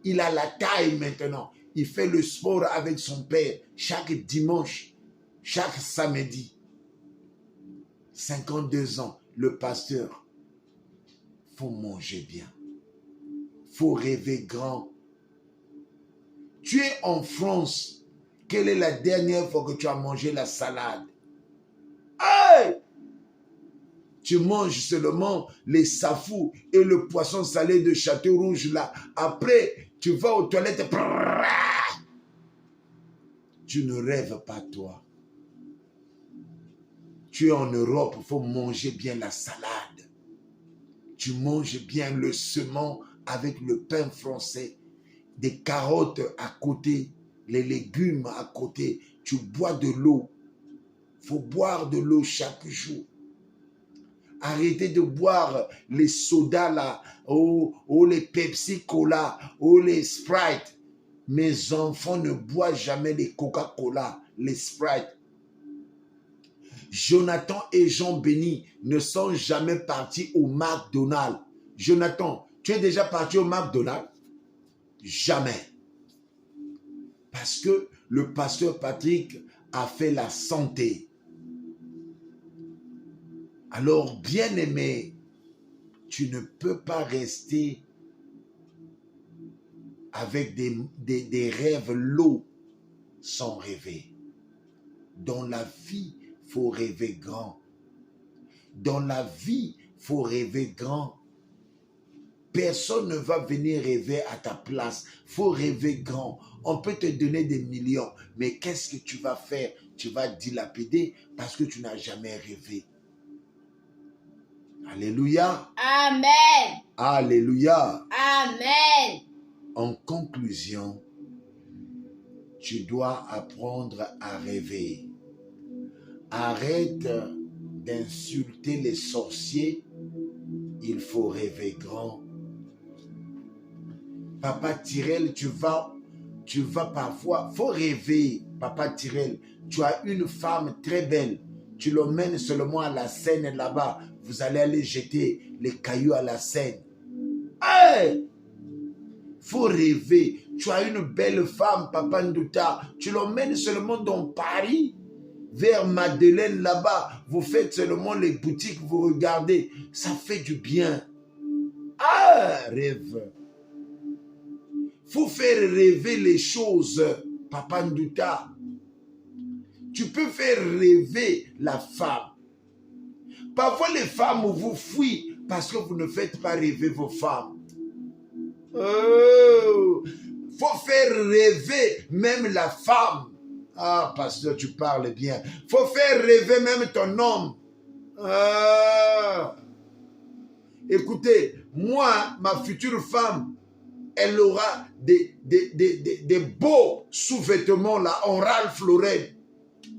Il a la taille maintenant. Il fait le sport avec son père chaque dimanche, chaque samedi. 52 ans, le pasteur. Faut manger bien. Faut rêver grand. Tu es en France. Quelle est la dernière fois que tu as mangé la salade? Hey! Tu manges seulement les safous et le poisson salé de Château-Rouge là. Après, tu vas aux toilettes. Tu ne rêves pas, toi. Tu es en Europe, il faut manger bien la salade. Tu manges bien le semoncé avec le pain français, des carottes à côté, les légumes à côté. Tu bois de l'eau. Il faut boire de l'eau chaque jour. Arrêtez de boire les sodas là, ou les Pepsi Cola, ou les Sprite. Mes enfants ne boivent jamais les Coca-Cola, les Sprite. Jonathan et Jean Béni ne sont jamais partis au McDonald's. Jonathan, tu es déjà parti au McDonald's? Jamais. Parce que le pasteur Patrick a fait la santé. Alors, bien-aimé, tu ne peux pas rester avec des rêves lourds sans rêver. Dans la vie, il faut rêver grand. Dans la vie, il faut rêver grand. Personne ne va venir rêver à ta place. Il faut rêver grand. On peut te donner des millions, mais qu'est-ce que tu vas faire? Tu vas dilapider parce que tu n'as jamais rêvé. Alléluia. Amen. Alléluia. Amen. En conclusion, tu dois apprendre à rêver. Arrête d'insulter les sorciers. Il faut rêver grand. Papa Tyrell, tu vas parfois, faut rêver. Papa Tyrell, tu as une femme très belle. Tu l'emmènes seulement à la Seine là-bas. Vous allez aller jeter les cailloux à la Seine. Hey! Faut rêver. Tu as une belle femme, Papa Ndouta. Tu l'emmènes seulement dans Paris, vers Madeleine là-bas. Vous faites seulement les boutiques, vous regardez. Ça fait du bien. Ah, rêve. faut faire rêver les choses, Papa Ndouta. Tu peux faire rêver la femme. Parfois, les femmes vous fuient parce que vous ne faites pas rêver vos femmes. Oh, faut faire rêver même la femme. Ah, pasteur, tu parles bien. Faut faire rêver même ton homme. Ah. Écoutez, moi, ma future femme, elle aura des beaux sous-vêtements là, en Ralph Lauren.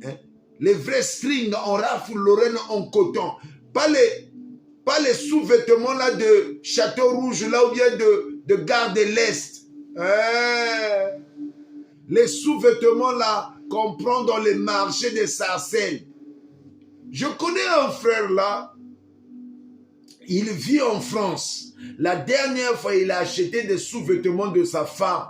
Hein? Les vrais strings en Ralph Lauren en coton. Pas les sous-vêtements là de Château Rouge là ou bien de Gare de l'Est. Hein? Les sous-vêtements là qu'on prend dans les marchés des Sarcelles. Je connais un frère là. Il vit en France. La dernière fois, il a acheté des sous-vêtements de sa femme.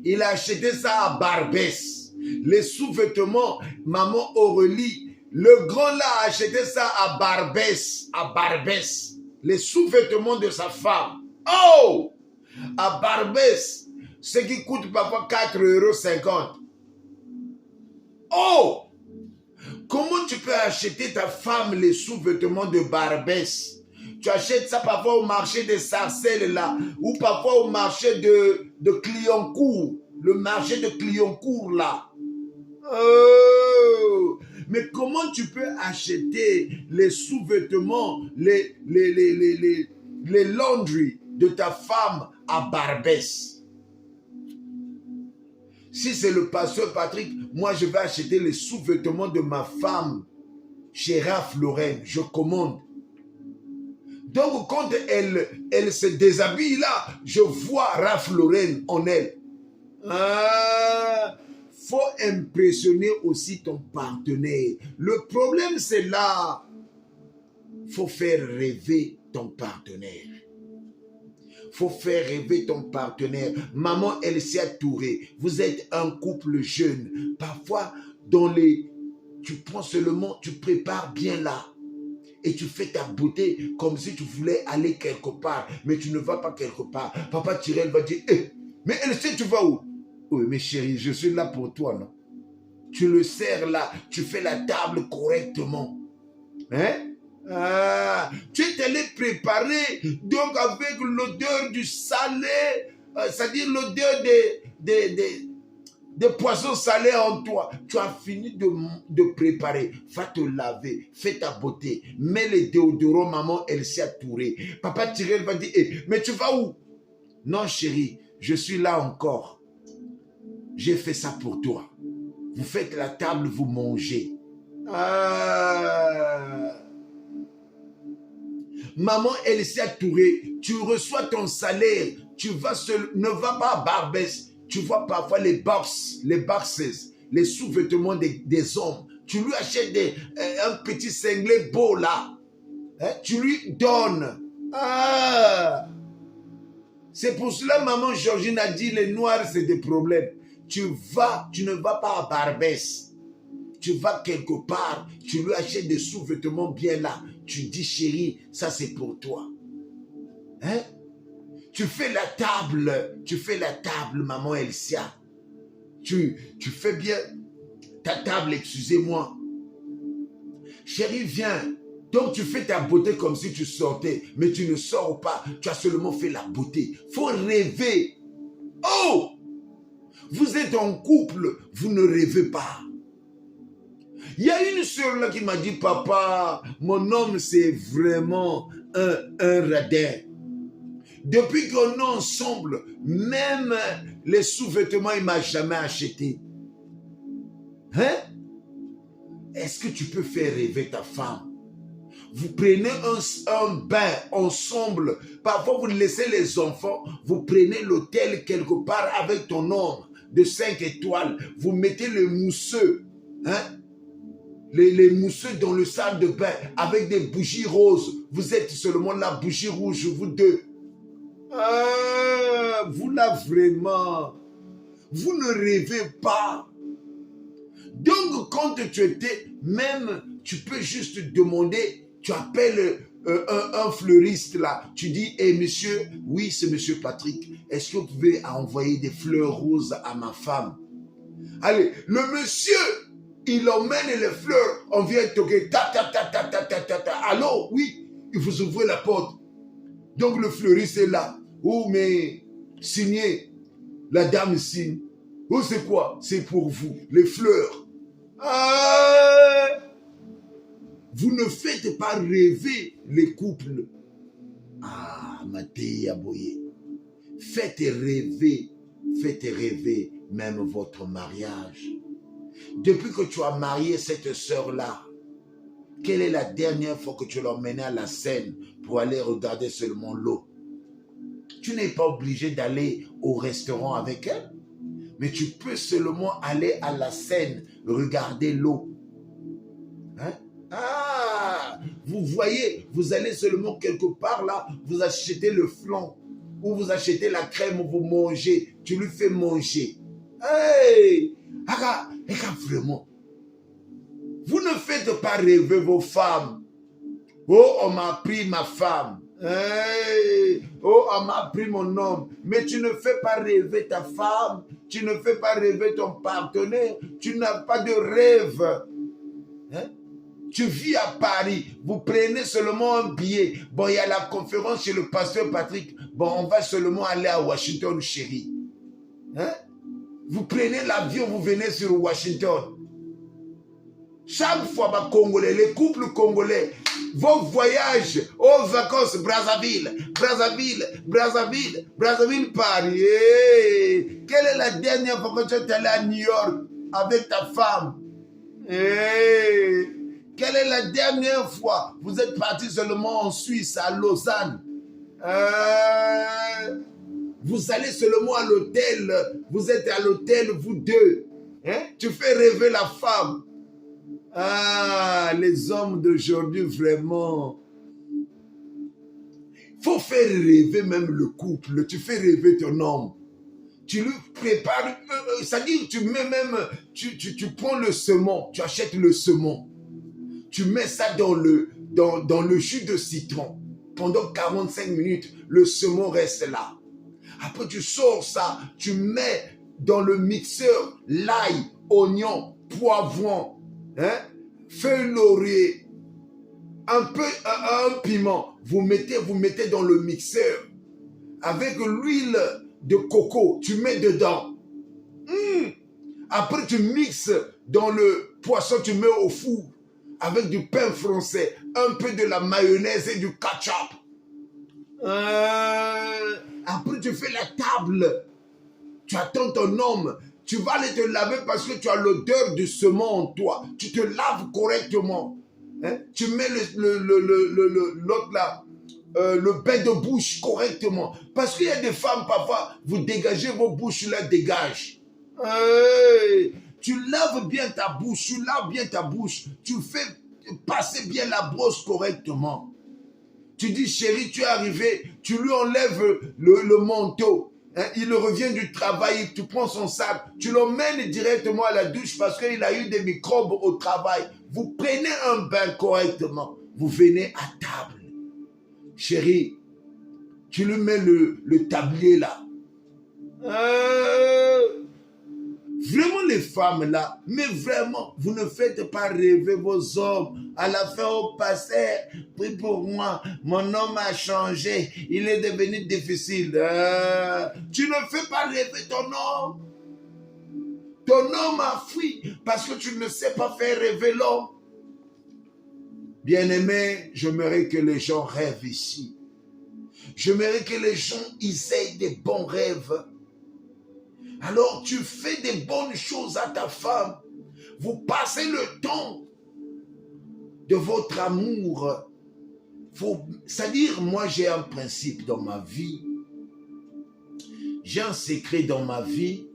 Il a acheté ça à Barbès. Les sous-vêtements, maman Aurélie, le grand là a acheté ça à Barbès. À Barbès. Les sous-vêtements de sa femme. Oh! À Barbès, ce qui coûte parfois 4,50 €. Oh! Comment tu peux acheter ta femme les sous-vêtements de Barbès? Tu achètes ça parfois au marché des Sarcelles là, ou parfois au marché de Clignancourt, le marché de Clignancourt là. Oh! Mais comment tu peux acheter les sous-vêtements, les laundries de ta femme à Barbès? Si c'est le pasteur Patrick, moi je vais acheter les sous-vêtements de ma femme chez Ralph Lauren. Je commande. Donc, quand elle se déshabille là, je vois Ralph Lauren en elle. Faut impressionner aussi ton partenaire. Le problème, c'est là. Faut faire rêver ton partenaire. Faut faire rêver ton partenaire. Maman Elsia Touré, vous êtes un couple jeune. Parfois, tu prends seulement, tu prépares bien là. Et tu fais ta beauté comme si tu voulais aller quelque part. Mais tu ne vas pas quelque part. Papa Tirel va dire, mais elle sait tu vas où? Oui, mais chérie, je suis là pour toi, non? Tu le sers là. Tu fais la table correctement. Hein? Tu es allé préparer, donc avec l'odeur du salé, c'est-à-dire l'odeur des poissons salés en toi. Tu as fini de préparer. Va te laver. Fais ta beauté. Mets les déodorants, maman Elsia Touré. Papa Tirel va dire, mais tu vas où? Non, chérie, je suis là encore. J'ai fait ça pour toi. Vous faites la table, vous mangez. Maman Elsia Touré, tu reçois ton salaire. Ne va pas à Barbès. Tu vois parfois les boxes, les sous-vêtements des hommes. Tu lui achètes un petit cinglé beau là. Hein? Tu lui donnes. C'est pour cela, maman Georgine a dit, les noirs, c'est des problèmes. Tu ne vas pas à Barbès. Tu vas quelque part, tu lui achètes des sous-vêtements bien là. Tu dis, chérie, ça c'est pour toi. Hein? Tu fais la table, maman Elsia. Tu fais bien ta table, excusez-moi. Chérie, viens. Donc tu fais ta beauté comme si tu sortais, mais tu ne sors pas. Tu as seulement fait la beauté. Faut rêver. Oh! Vous êtes en couple, vous ne rêvez pas. Il y a une soeur là qui m'a dit, papa, mon homme c'est vraiment un radin. Depuis qu'on est ensemble, même les sous-vêtements, il ne m'a jamais acheté. Hein? Est-ce que tu peux faire rêver ta femme? Vous prenez un bain ensemble. Parfois, vous laissez les enfants. Vous prenez l'hôtel quelque part avec ton homme de 5 étoiles. Vous mettez le mousseux. Hein? Les mousseux dans le salle de bain avec des bougies roses. Vous êtes seulement la bougie rouge, vous deux. Vous là vraiment, vous ne rêvez pas. Donc quand tu étais, même tu peux juste demander, tu appelles un fleuriste là, tu dis, hey, monsieur, oui, c'est monsieur Patrick, est-ce que vous pouvez envoyer des fleurs roses à ma femme? Allez, le monsieur, il emmène les fleurs, on vient toquer, ta ta ta ta ta ta ta ta. Allô, oui, il faut ouvrir la porte. Donc le fleuriste est là. Oh, mais signez, la dame signe. Oh, c'est quoi? C'est pour vous, les fleurs. Vous ne faites pas rêver les couples. Ah, Matéi Aboye. Faites rêver même votre mariage. Depuis que tu as marié cette sœur-là, quelle est la dernière fois que tu l'as emmenée à la scène pour aller regarder seulement l'eau? Tu n'es pas obligé d'aller au restaurant avec elle, mais tu peux seulement aller à la scène, regarder l'eau. Hein? Ah, vous voyez, vous allez seulement quelque part là, vous achetez le flan, ou vous achetez la crème, vous mangez, tu lui fais manger. Hey, vraiment, vous ne faites pas rêver vos femmes. Oh, on m'a pris ma femme. Hey, oh, on m'a pris mon homme. Mais tu ne fais pas rêver ta femme. Tu ne fais pas rêver ton partenaire. Tu n'as pas de rêve. Hein? Tu vis à Paris. Vous prenez seulement un billet. Bon, il y a la conférence chez le pasteur Patrick. Bon, on va seulement aller à Washington, chérie. Hein? Vous prenez l'avion, vous venez sur Washington. Chaque fois, les couples congolais, vos voyages aux vacances, Brazzaville, Paris. Hey, quelle est la dernière fois que tu es allé à New York avec ta femme? Hey, quelle est la dernière fois que vous êtes parti seulement en Suisse, à Lausanne? Vous allez seulement à l'hôtel, vous êtes à l'hôtel, vous deux. Hein? Tu fais rêver la femme. Ah, les hommes d'aujourd'hui, vraiment. Il faut faire rêver même le couple. Tu fais rêver ton homme. Tu lui prépares, c'est-à-dire tu mets même, tu prends le saumon, tu achètes le saumon. Tu mets ça dans le jus de citron. Pendant 45 minutes, le saumon reste là. Après, tu sors ça, tu mets dans le mixeur l'ail, oignon, poivron, hein, feuille laurier, un piment. Vous mettez dans le mixeur. Avec l'huile de coco, tu mets dedans. Après, tu mixes dans le poisson, tu mets au four. Avec du pain français, un peu de la mayonnaise et du ketchup. Après, tu fais la table. Tu attends ton homme. Tu vas aller te laver parce que tu as l'odeur du saumon en toi. Tu te laves correctement. Hein? Tu mets l'autre là, le bain de bouche correctement. Parce qu'il y a des femmes, parfois, vous dégagez vos bouches, là, dégagent. Tu laves bien ta bouche, tu fais passer bien la brosse correctement. Tu dis, chérie, tu es arrivé, tu lui enlèves le manteau. Hein, il revient du travail, tu prends son sac, tu l'emmènes directement à la douche parce qu'il a eu des microbes au travail. Vous prenez un bain correctement, vous venez à table. Chérie, tu lui mets le tablier là. Vraiment les femmes là, mais vraiment, vous ne faites pas rêver vos hommes. À la fin, au passé, prie pour moi, mon homme a changé, il est devenu difficile. Tu ne fais pas rêver ton homme. Ton homme a fui parce que tu ne sais pas faire rêver l'homme. Bien-aimé, j'aimerais que les gens rêvent ici. J'aimerais que les gens essayent des bons rêves. Alors tu fais des bonnes choses à ta femme. Vous passez le temps de votre amour. C'est-à-dire, moi j'ai un principe dans ma vie. J'ai un secret dans ma vie.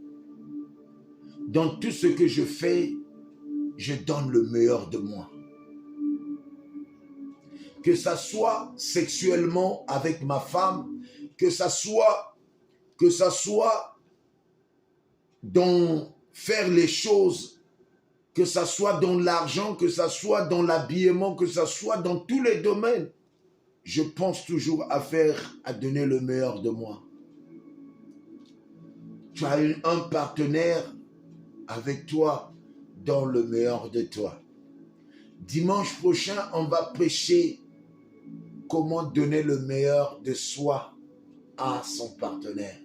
Dans tout ce que je fais, je donne le meilleur de moi. Que ça soit sexuellement avec ma femme, que ça soit dans faire les choses, que ça soit dans l'argent, que ça soit dans l'habillement, que ça soit dans tous les domaines. je pense toujours à donner le meilleur de moi. Tu as un partenaire avec toi, dans le meilleur de toi. Dimanche prochain, on va prêcher comment donner le meilleur de soi à son partenaire.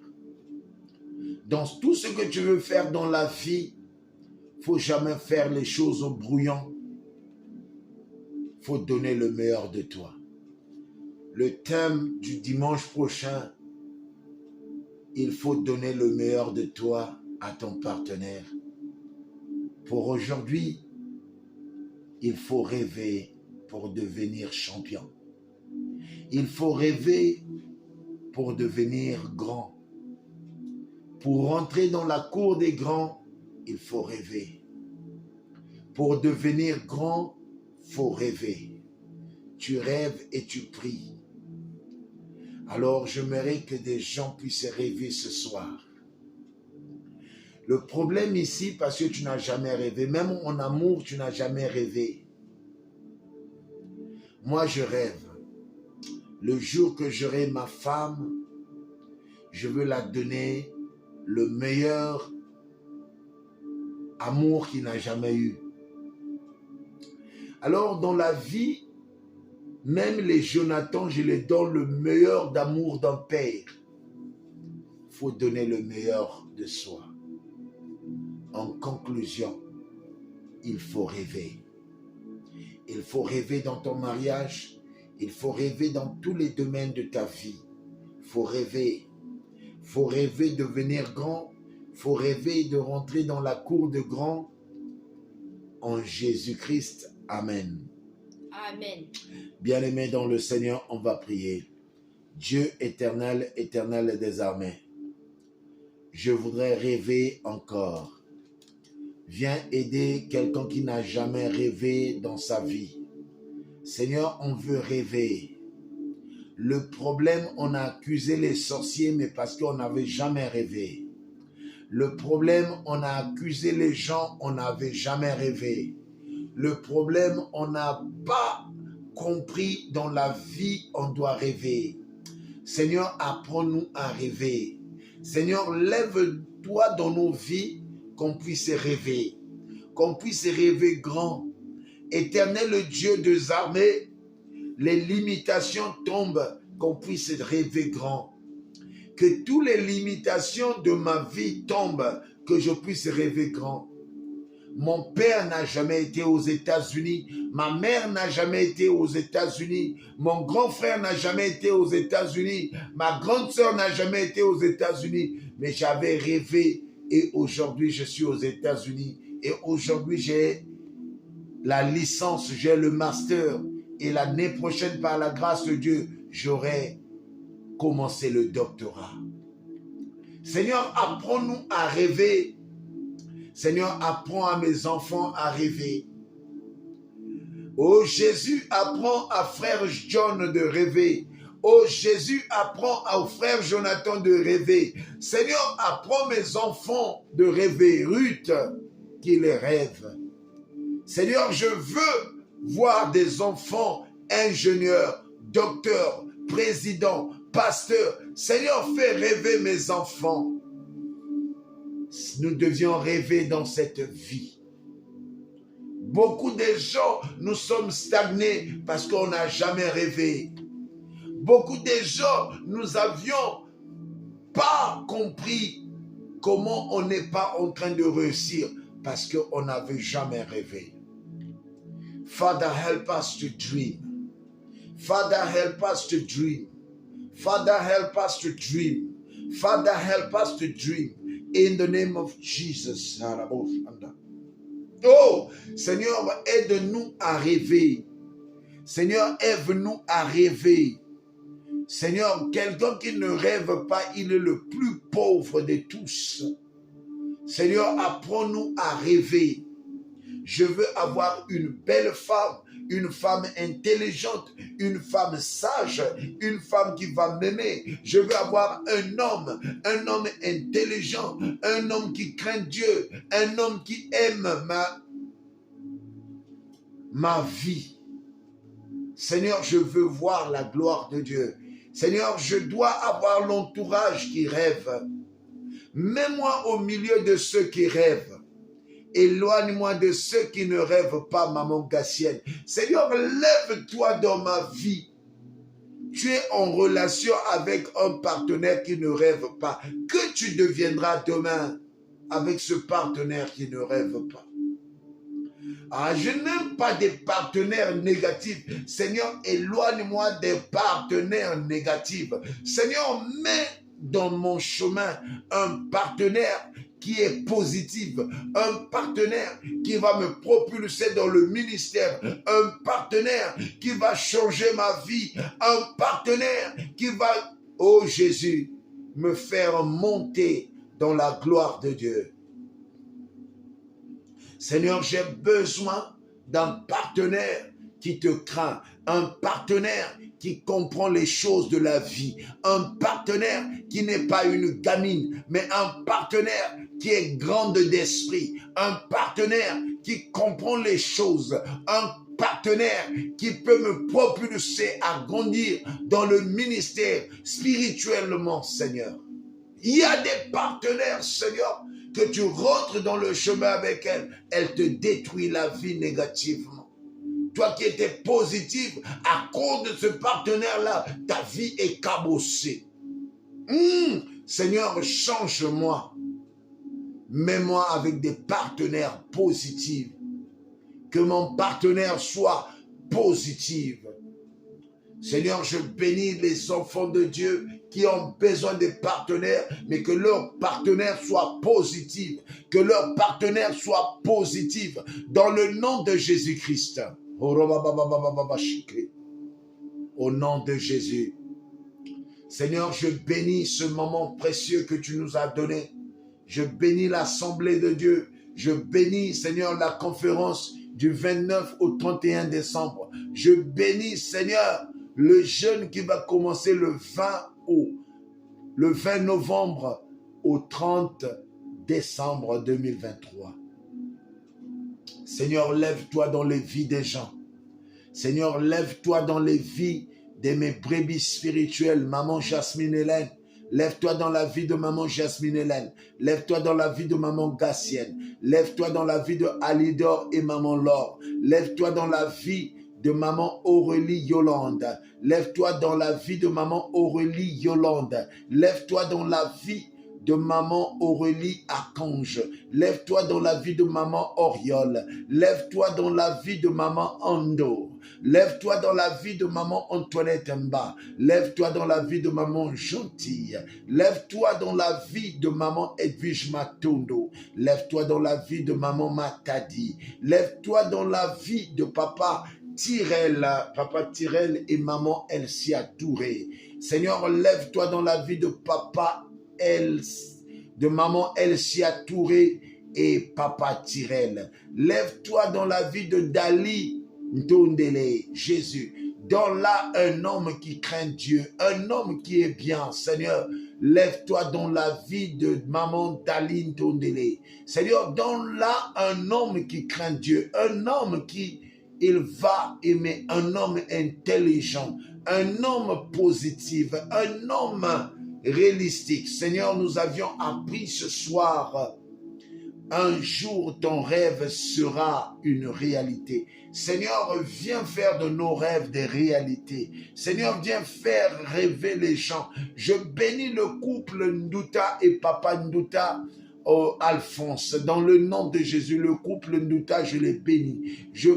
Dans tout ce que tu veux faire dans la vie, il ne faut jamais faire les choses au brouillon. Il faut donner le meilleur de toi. Le thème du dimanche prochain, il faut donner le meilleur de toi à ton partenaire. Pour aujourd'hui, il faut rêver pour devenir champion. Il faut rêver pour devenir grand. Pour rentrer dans la cour des grands, il faut rêver. Pour devenir grand, il faut rêver. Tu rêves et tu pries. Alors, j'aimerais que des gens puissent rêver ce soir. Le problème ici, parce que tu n'as jamais rêvé, même en amour, tu n'as jamais rêvé. Moi, je rêve. Le jour que j'aurai ma femme, je veux la donner le meilleur amour qu'il n'a jamais eu. Alors, dans la vie, même les Jonathan, je les donne le meilleur d'amour d'un père. Il faut donner le meilleur de soi. En conclusion, il faut rêver. Il faut rêver dans ton mariage. Il faut rêver dans tous les domaines de ta vie. Il faut rêver. Il faut rêver de devenir grand. Il faut rêver de rentrer dans la cour de grand. En Jésus-Christ. Amen. Amen. Bien-aimés dans le Seigneur, on va prier. Dieu éternel, éternel des armées, je voudrais rêver encore. Viens aider quelqu'un qui n'a jamais rêvé dans sa vie. Seigneur, on veut rêver. Le problème, on a accusé les sorciers, mais parce qu'on n'avait jamais rêvé. Le problème, on a accusé les gens, on n'avait jamais rêvé. Le problème, on n'a pas compris dans la vie, on doit rêver. Seigneur, apprends-nous à rêver. Seigneur, lève-toi dans nos vies, qu'on puisse rêver, grand. Éternel Dieu des armées, les limitations tombent, qu'on puisse rêver grand. Que toutes les limitations de ma vie tombent, que je puisse rêver grand. Mon père n'a jamais été aux États-Unis, ma mère n'a jamais été aux États-Unis, mon grand frère n'a jamais été aux États-Unis, ma grande sœur n'a jamais été aux États-Unis, mais j'avais rêvé. Et aujourd'hui, je suis aux États-Unis. Et aujourd'hui, j'ai la licence, j'ai le master. Et l'année prochaine, par la grâce de Dieu, j'aurai commencé le doctorat. Seigneur, apprends-nous à rêver. Seigneur, apprends à mes enfants à rêver. Oh Jésus, apprends à frère John de rêver. Oh Jésus, apprends au frère Jonathan de rêver. Seigneur, apprends mes enfants de rêver. Ruth, qu'ils rêvent. Seigneur, je veux voir des enfants ingénieurs, docteurs, présidents, pasteurs. Seigneur, fais rêver mes enfants. Nous devions rêver dans cette vie. Beaucoup de gens, nous sommes stagnés parce qu'on n'a jamais rêvé. Beaucoup de gens, nous n'avions pas compris comment on n'est pas en train de réussir parce qu'on n'avait jamais rêvé. Father, help us to dream. Father, help us to dream. Father, help us to dream. Father, help us to dream. In the name of Jesus. Oh, Seigneur, aide-nous à rêver. Seigneur, aide-nous à rêver. Seigneur, quelqu'un qui ne rêve pas, il est le plus pauvre de tous. Seigneur, apprends-nous à rêver. Je veux avoir une belle femme intelligente, une femme sage, une femme qui va m'aimer. Je veux avoir un homme intelligent, un homme qui craint Dieu, un homme qui aime ma vie. Seigneur, je veux voir la gloire de Dieu. Seigneur, je dois avoir l'entourage qui rêve. Mets-moi au milieu de ceux qui rêvent. Éloigne-moi de ceux qui ne rêvent pas, maman Gassienne. Seigneur, lève-toi dans ma vie. Tu es en relation avec un partenaire qui ne rêve pas. Que tu deviendras demain avec ce partenaire qui ne rêve pas? Ah, je n'aime pas des partenaires négatifs. Seigneur, éloigne-moi des partenaires négatifs. Seigneur, mets dans mon chemin un partenaire qui est positif, un partenaire qui va me propulser dans le ministère, un partenaire qui va changer ma vie, un partenaire qui va, oh Jésus, me faire monter dans la gloire de Dieu. Seigneur, j'ai besoin d'un partenaire qui te craint, un partenaire qui comprend les choses de la vie, un partenaire qui n'est pas une gamine, mais un partenaire qui est grande d'esprit, un partenaire qui comprend les choses, un partenaire qui peut me propulser à grandir dans le ministère spirituellement, Seigneur. Il y a des partenaires, Seigneur, que tu rentres dans le chemin avec elle, elle te détruit la vie négativement. Toi qui étais positif, à cause de ce partenaire-là, ta vie est cabossée. Seigneur, change-moi. Mets-moi avec des partenaires positifs. Que mon partenaire soit positif. Seigneur, je bénis les enfants de Dieu qui ont besoin de partenaires, mais que leur partenaire soit positif. Que leur partenaire soit positif. Dans le nom de Jésus-Christ. Au nom de Jésus. Seigneur, je bénis ce moment précieux que tu nous as donné. Je bénis l'Assemblée de Dieu. Je bénis, Seigneur, la conférence du 29 au 31 décembre. Je bénis, Seigneur, le jeûne qui va commencer le 20 novembre au 30 décembre 2023. Seigneur, lève-toi dans les vies des gens. Seigneur, lève-toi dans les vies de mes brebis spirituelles, maman Jasmine Hélène. Lève-toi dans la vie de maman Jasmine Hélène. Lève-toi dans la vie de maman Gassienne. Lève-toi dans la vie de Alidor et maman Laure. Lève-toi dans la vie de maman Aurélie Yolande. Lève-toi dans la vie de maman Aurélie Yolande. Lève-toi dans la vie de maman Aurélie Archange. Lève-toi dans la vie de maman Oriole. Lève-toi dans la vie de maman Ando. Lève-toi dans la vie de maman Antoinette Mba. Lève-toi dans la vie de maman Gentille. Lève-toi dans la vie de maman Edwige Matondo. Lève-toi dans la vie de maman Matadi. Lève-toi dans la vie de papa Tyrell et maman Elsia Touré. Seigneur, lève-toi dans la vie de papa de maman Elsia Touré et papa Tyrell. Lève-toi dans la vie de Dali Ndondele, Jésus. Donne-là un homme qui craint Dieu, un homme qui est bien, Seigneur. Lève-toi dans la vie de maman Dali Ndondele. Seigneur, donne-là un homme qui craint Dieu, un homme qui il va aimer, un homme intelligent, un homme positif, un homme réalistique. Seigneur, nous avions appris ce soir, un jour ton rêve sera une réalité. Seigneur, viens faire de nos rêves des réalités. Seigneur, viens faire rêver les gens. Je bénis le couple Ndouta et Papa Ndouta, Alphonse. Dans le nom de Jésus, le couple Ndouta, je les bénis. Je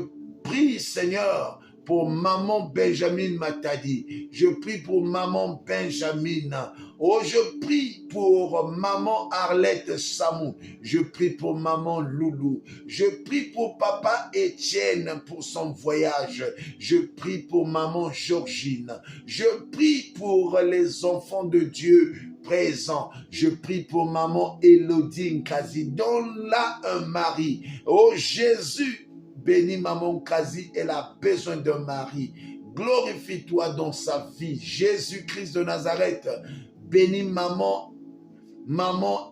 prie, Seigneur, pour maman Benjamin Matadi. Je prie pour maman Benjamin. Oh, je prie pour maman Arlette Samou. Je prie pour maman Loulou. Je prie pour papa Étienne pour son voyage. Je prie pour maman Georgine. Je prie pour les enfants de Dieu présents. Je prie pour maman Elodie Nkazi. Donne-la un mari. Oh Jésus, bénis maman Kazi, elle a besoin d'un mari. Glorifie-toi dans sa vie. Jésus-Christ de Nazareth, bénis maman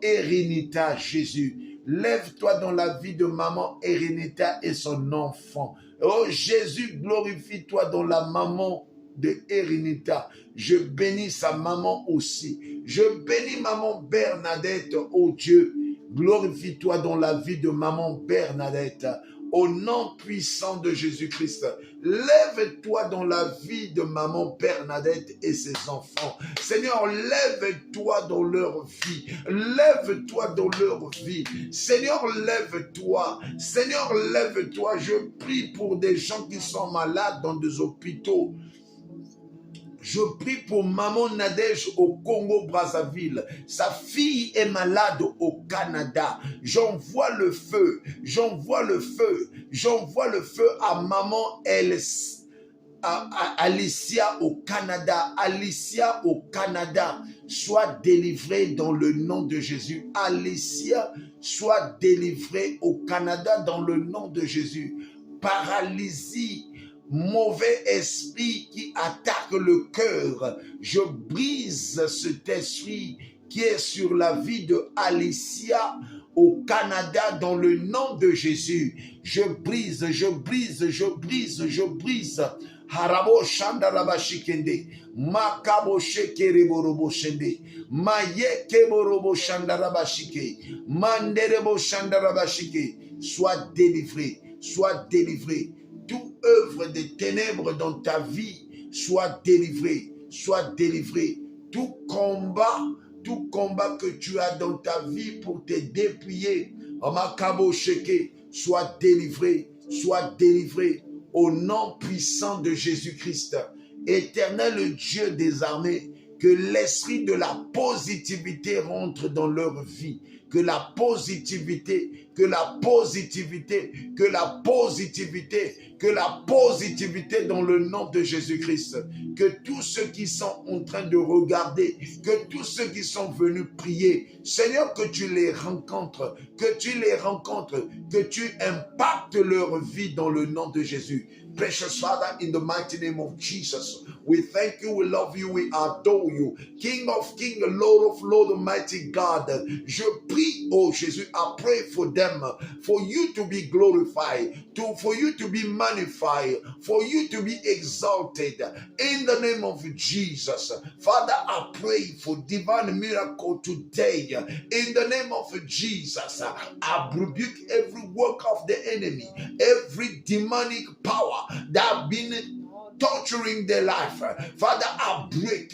Erinita, Jésus. Lève-toi dans la vie de maman Erinita et son enfant. Oh Jésus, glorifie-toi dans la maman de Erinita. Je bénis sa maman aussi. Je bénis maman Bernadette, oh Dieu. Glorifie-toi dans la vie de maman Bernadette. Au nom puissant de Jésus-Christ, lève-toi dans la vie de maman Bernadette et ses enfants. Seigneur, lève-toi dans leur vie. Lève-toi dans leur vie. Seigneur, lève-toi. Seigneur, lève-toi. Je prie pour des gens qui sont malades dans des hôpitaux. Je prie pour maman Nadège au Congo-Brazzaville. Sa fille est malade au Canada. J'envoie le feu. J'envoie le feu. J'envoie le feu à maman Alicia au Canada. Alicia au Canada. Sois délivrée dans le nom de Jésus. Alicia, sois délivrée au Canada dans le nom de Jésus. Paralysie. Mauvais esprit qui attaque le cœur, je brise cet esprit qui est sur la vie de Alicia au Canada dans le nom de Jésus. Je brise, je brise, je brise, je brise. Harabo Shandarabashikende, Makabo Shekerebo Shende, Maye Keborobo Shandarabashike, Manderebo Shandarabashike. Sois délivré, sois délivré. Toute œuvre des ténèbres dans ta vie, soit délivré, soit délivré. Tout combat que tu as dans ta vie pour te dépouiller, soit délivré, soit délivré. Au nom puissant de Jésus-Christ, Éternel Dieu des armées, que l'esprit de la positivité rentre dans leur vie. Que la positivité, que la positivité, que la positivité, que la positivité dans le nom de Jésus-Christ. Que tous ceux qui sont en train de regarder, que tous ceux qui sont venus prier, Seigneur, que tu les rencontres, que tu les rencontres, que tu impactes leur vie dans le nom de Jésus. Precious Father, in the mighty name of Jesus, we thank you, we love you, we adore you. King of kings, Lord of lords, Almighty God. Je prie, oh Jésus, I pray for them, for you to be glorified, for you to be magnified, for you to be exalted. In the name of Jesus. Father, I pray for divine miracle today. In the name of Jesus, I rebuke every work of the enemy, every demonic power that have been torturing their life. Father, I break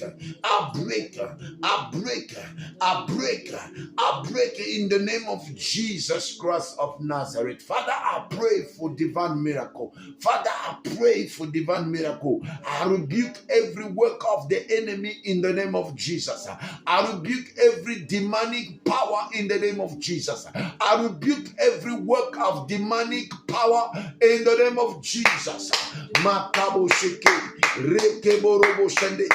in the name of Jesus Christ of Nazareth. Father, I pray for divine miracle. Father, I pray for divine miracle. I rebuke every work of the enemy in the name of Jesus. I rebuke every demonic power in the name of Jesus. I rebuke every work of demonic power in the name of Jesus. Makabo sheke, rekeborobo shende,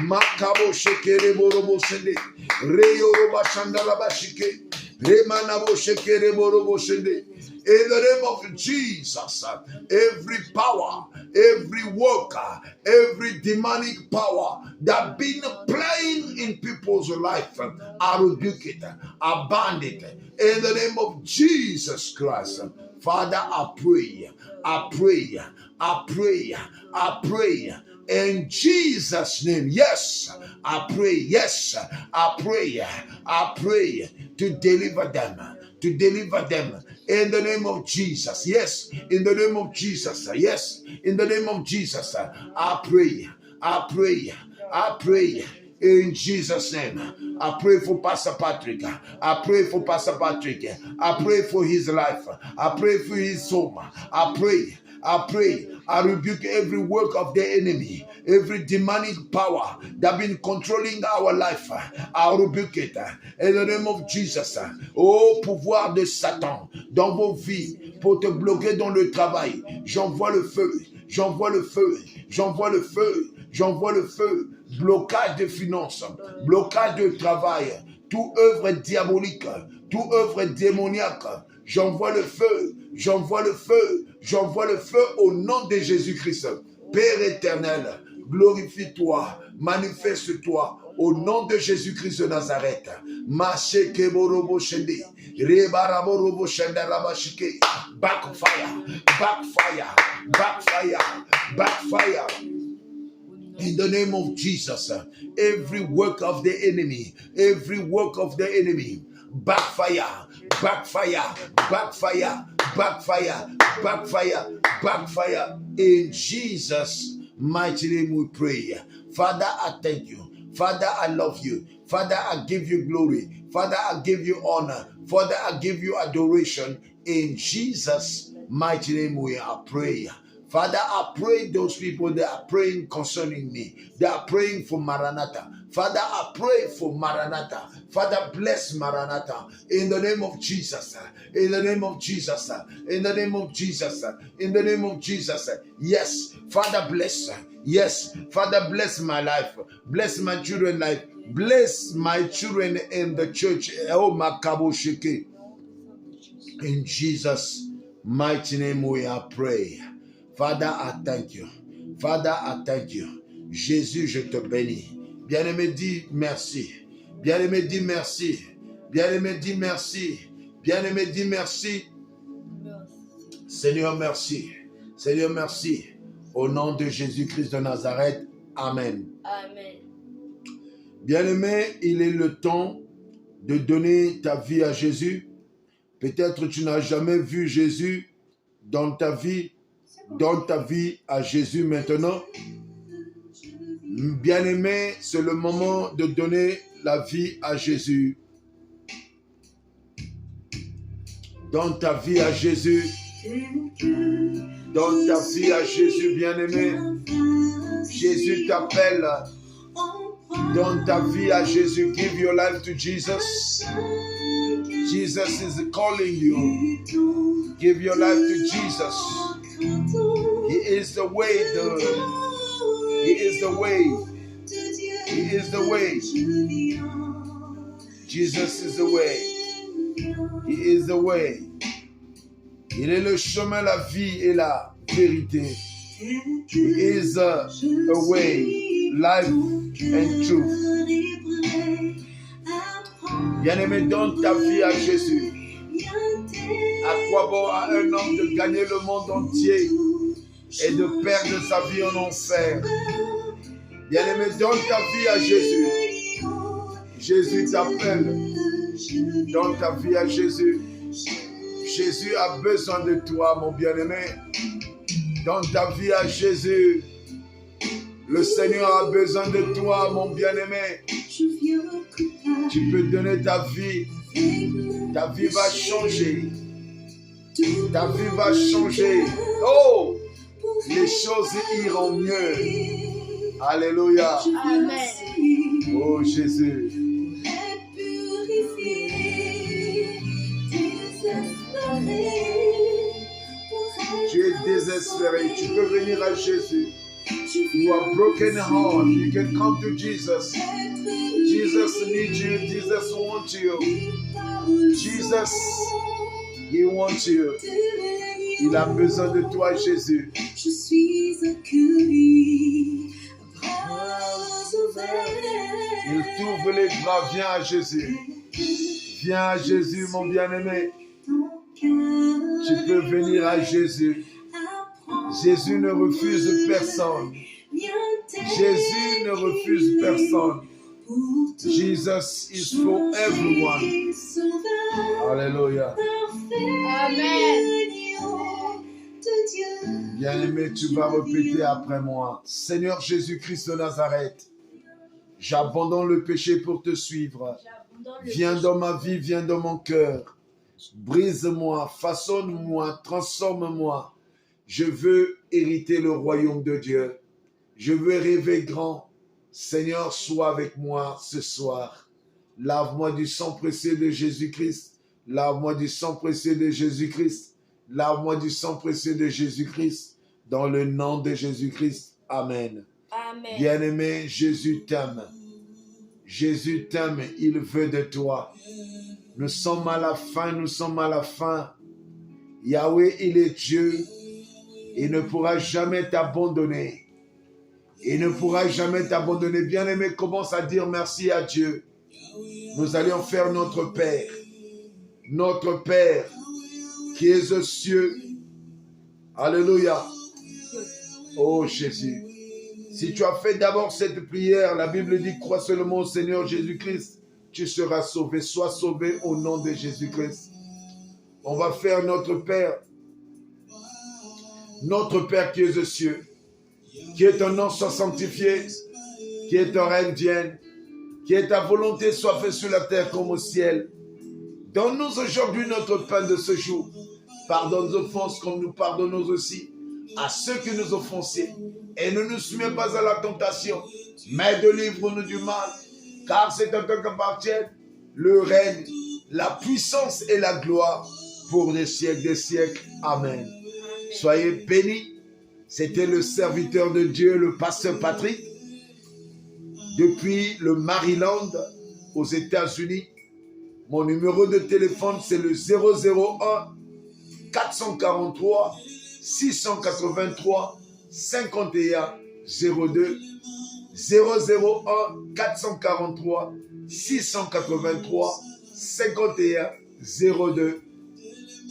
makabo sheke reborobo shende, reyoroba shandalaba shike, remanabo sheke reborobo shende. In the name of Jesus, every power, every worker, every demonic power that been playing in people's life, I rebuke it, I ban it. In the name of Jesus Christ, Father, I pray. In Jesus' name, yes, I pray to deliver them, in the name of Jesus, yes, in the name of Jesus, yes, in the name of Jesus, I pray. In Jesus' name, I pray for Pastor Patrick. I pray for Pastor Patrick. I pray for his life. I pray for his soul. I pray. I rebuke every work of the enemy, every demonic power that been controlling our life. I rebuke it in the name of Jesus. Oh, pouvoir de Satan dans vos vies pour te bloquer dans le travail. J'envoie le feu. Blocage de finances, blocage de travail, toute œuvre diabolique, toute œuvre démoniaque. J'envoie le feu au nom de Jésus-Christ. Père éternel, glorifie-toi, manifeste-toi au nom de Jésus-Christ de Nazareth. Backfire, backfire, backfire, backfire. In the name of Jesus, every work of the enemy, backfire, backfire, backfire, backfire, backfire, backfire. In Jesus' mighty name we pray. Father, I thank you. Father, I love you. Father, I give you glory. Father, I give you honor. Father, I give you adoration. In Jesus' mighty name we are praying. Father, I pray those people that are praying concerning me. They are praying for Maranatha. Father, I pray for Maranatha. Father, bless Maranatha. In the name of Jesus. In the name of Jesus. In the name of Jesus. In the name of Jesus. Yes, Father, bless. Yes, Father, bless my life. Bless my children's life. Bless my children in the church. Oh, Makabo Sheke. In Jesus' mighty name we are praying. Father, I thank you. Father, I thank you. Jésus, je te bénis. Bien-aimé, dis merci. Bien-aimé, dis merci. Bien-aimé, dis merci. Bien-aimé, dis merci. Seigneur, merci. Seigneur, merci. Au nom de Jésus-Christ de Nazareth. Amen. Amen. Bien-aimé, il est le temps de donner ta vie à Jésus. Peut-être tu n'as jamais vu Jésus dans ta vie. Donne ta vie à Jésus maintenant. Bien-aimé, c'est le moment de donner la vie à Jésus. Donne ta vie à Jésus. Donne ta vie à Jésus, bien-aimé. Jésus t'appelle. Donne ta vie à Jésus. Give your life to Jesus. Jesus is calling you. Give your life to Jesus. He is the way, He is the way. He is the way. Jesus is the way. He is the way. Il est le chemin, la vie et la vérité. He is a way, life and truth. Bien-aimé, donne ta vie à Jésus. À quoi bon à un homme de gagner le monde entier et de perdre sa vie en enfer? Bien-aimé, donne ta vie à Jésus. Jésus t'appelle. Donne ta vie à Jésus. Jésus a besoin de toi, mon bien-aimé. Donne ta vie à Jésus. Le Seigneur a besoin de toi, mon bien-aimé. Tu peux donner ta vie. Ta vie va changer. Ta vie va changer. Oh! Les choses iront mieux. Alléluia. Amen. Oh Jésus. Tu es désespéré. Tu peux venir à Jésus. You are broken heart. You can come to Jesus. Jesus needs you. Jesus wants you. Jesus, He wants you. Il a besoin de toi, Jésus. Je suis accueilli à bras ouverts. Il t'ouvre les bras. Viens à Jésus. Viens à Jésus, mon bien-aimé. Tu peux venir à Jésus. Jésus ne refuse personne. Jésus ne refuse personne. Jesus is for everyone. Alléluia. Amen. Bien-aimé, tu vas répéter après moi. Seigneur Jésus-Christ de Nazareth, j'abandonne le péché pour te suivre. Viens dans ma vie, viens dans mon cœur. Brise-moi, façonne-moi, transforme-moi. Je veux hériter le royaume de Dieu. Je veux rêver grand. Seigneur, sois avec moi ce soir. Lave-moi du sang précieux de Jésus-Christ. Lave-moi du sang précieux de Jésus-Christ. Lave-moi du sang précieux de Jésus-Christ. Dans le nom de Jésus-Christ. Amen. Amen. Bien-aimé, Jésus t'aime. Jésus t'aime, il veut de toi. Nous sommes à la fin, nous sommes à la fin. Yahweh, il est Dieu. Il ne pourra jamais t'abandonner. Il ne pourra jamais t'abandonner. Bien-aimé, commence à dire merci à Dieu. Nous allons faire notre Père. Notre Père qui est aux cieux. Alléluia. Oh Jésus. Si tu as fait d'abord cette prière, la Bible dit, crois seulement au Seigneur Jésus-Christ, tu seras sauvé. Sois sauvé au nom de Jésus-Christ. On va faire notre Père. Notre Père qui est aux cieux. Que ton nom soit sanctifié. Que ton règne vienne. Que ta volonté soit faite sur la terre comme au ciel. Donne-nous aujourd'hui notre pain de ce jour. Pardonne nos offenses comme nous pardonnons aussi à ceux qui nous offensaient. Et ne nous soumets pas à la tentation, mais délivre-nous du mal. Car c'est à toi qu'appartiennent le règne, la puissance et la gloire pour les siècles des siècles. Amen. Soyez bénis. C'était le serviteur de Dieu, le pasteur Patrick, depuis le Maryland, aux États-Unis. Mon numéro de téléphone, c'est le 001 443 683 51 02. 001 443 683 51 02.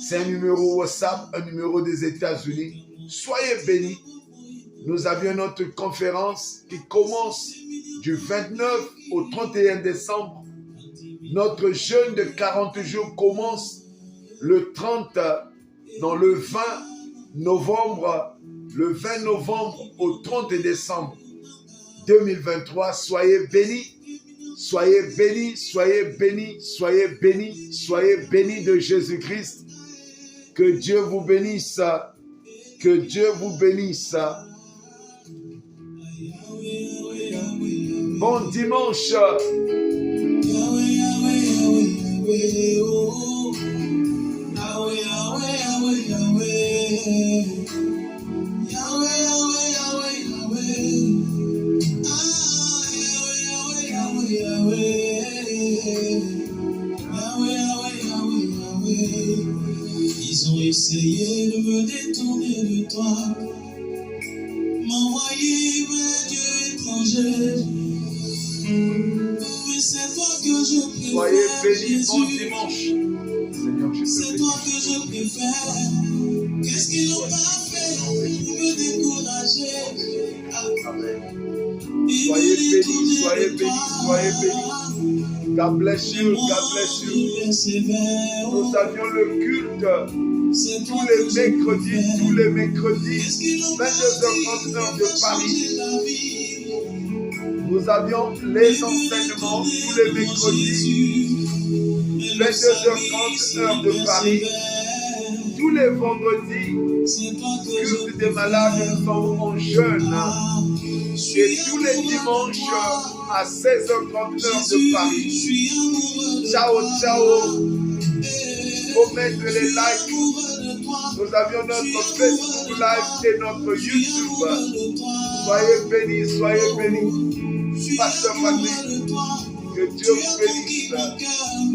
C'est un numéro WhatsApp, un numéro des États-Unis. Soyez bénis. Nous avions notre conférence qui commence du 29 au 31 décembre. Notre jeûne de 40 jours commence le 20 novembre, le 20 novembre au 30 décembre 2023. Soyez bénis, soyez bénis, soyez bénis, soyez bénis, soyez bénis de Jésus-Christ. Que Dieu vous bénisse, que Dieu vous bénisse. Bon dimanche. Ils ont essayé de me détourner de toi, m'envoyer un Dieu étranger. Mais c'est toi que je préfère. Soyez bénis, Jésus. bon dimanche. Seigneur, je te C'est toi bénis. que je préfère. Qu'est-ce qu'ils n'ont pas fait pour me décourager? Amen. Ils Soyez me bénis, détournaient soyez de bénis, toi. soyez bénis. God bless you, God bless you. Nous avions le culte tous les mercredis, 22h30 heure de Paris. Nous avions les enseignements tous les mercredis, 22h30 heure de Paris. Tous les vendredis, culte des malades, nous sommes en jeûne. Et tous les dimanches à 16h30 heure de Paris. Ciao, ciao. Faut mettre les likes. Nous avions notre Facebook Live et notre YouTube. Soyez bénis, soyez bénis. Pasteur Patrick, que Dieu vous bénisse.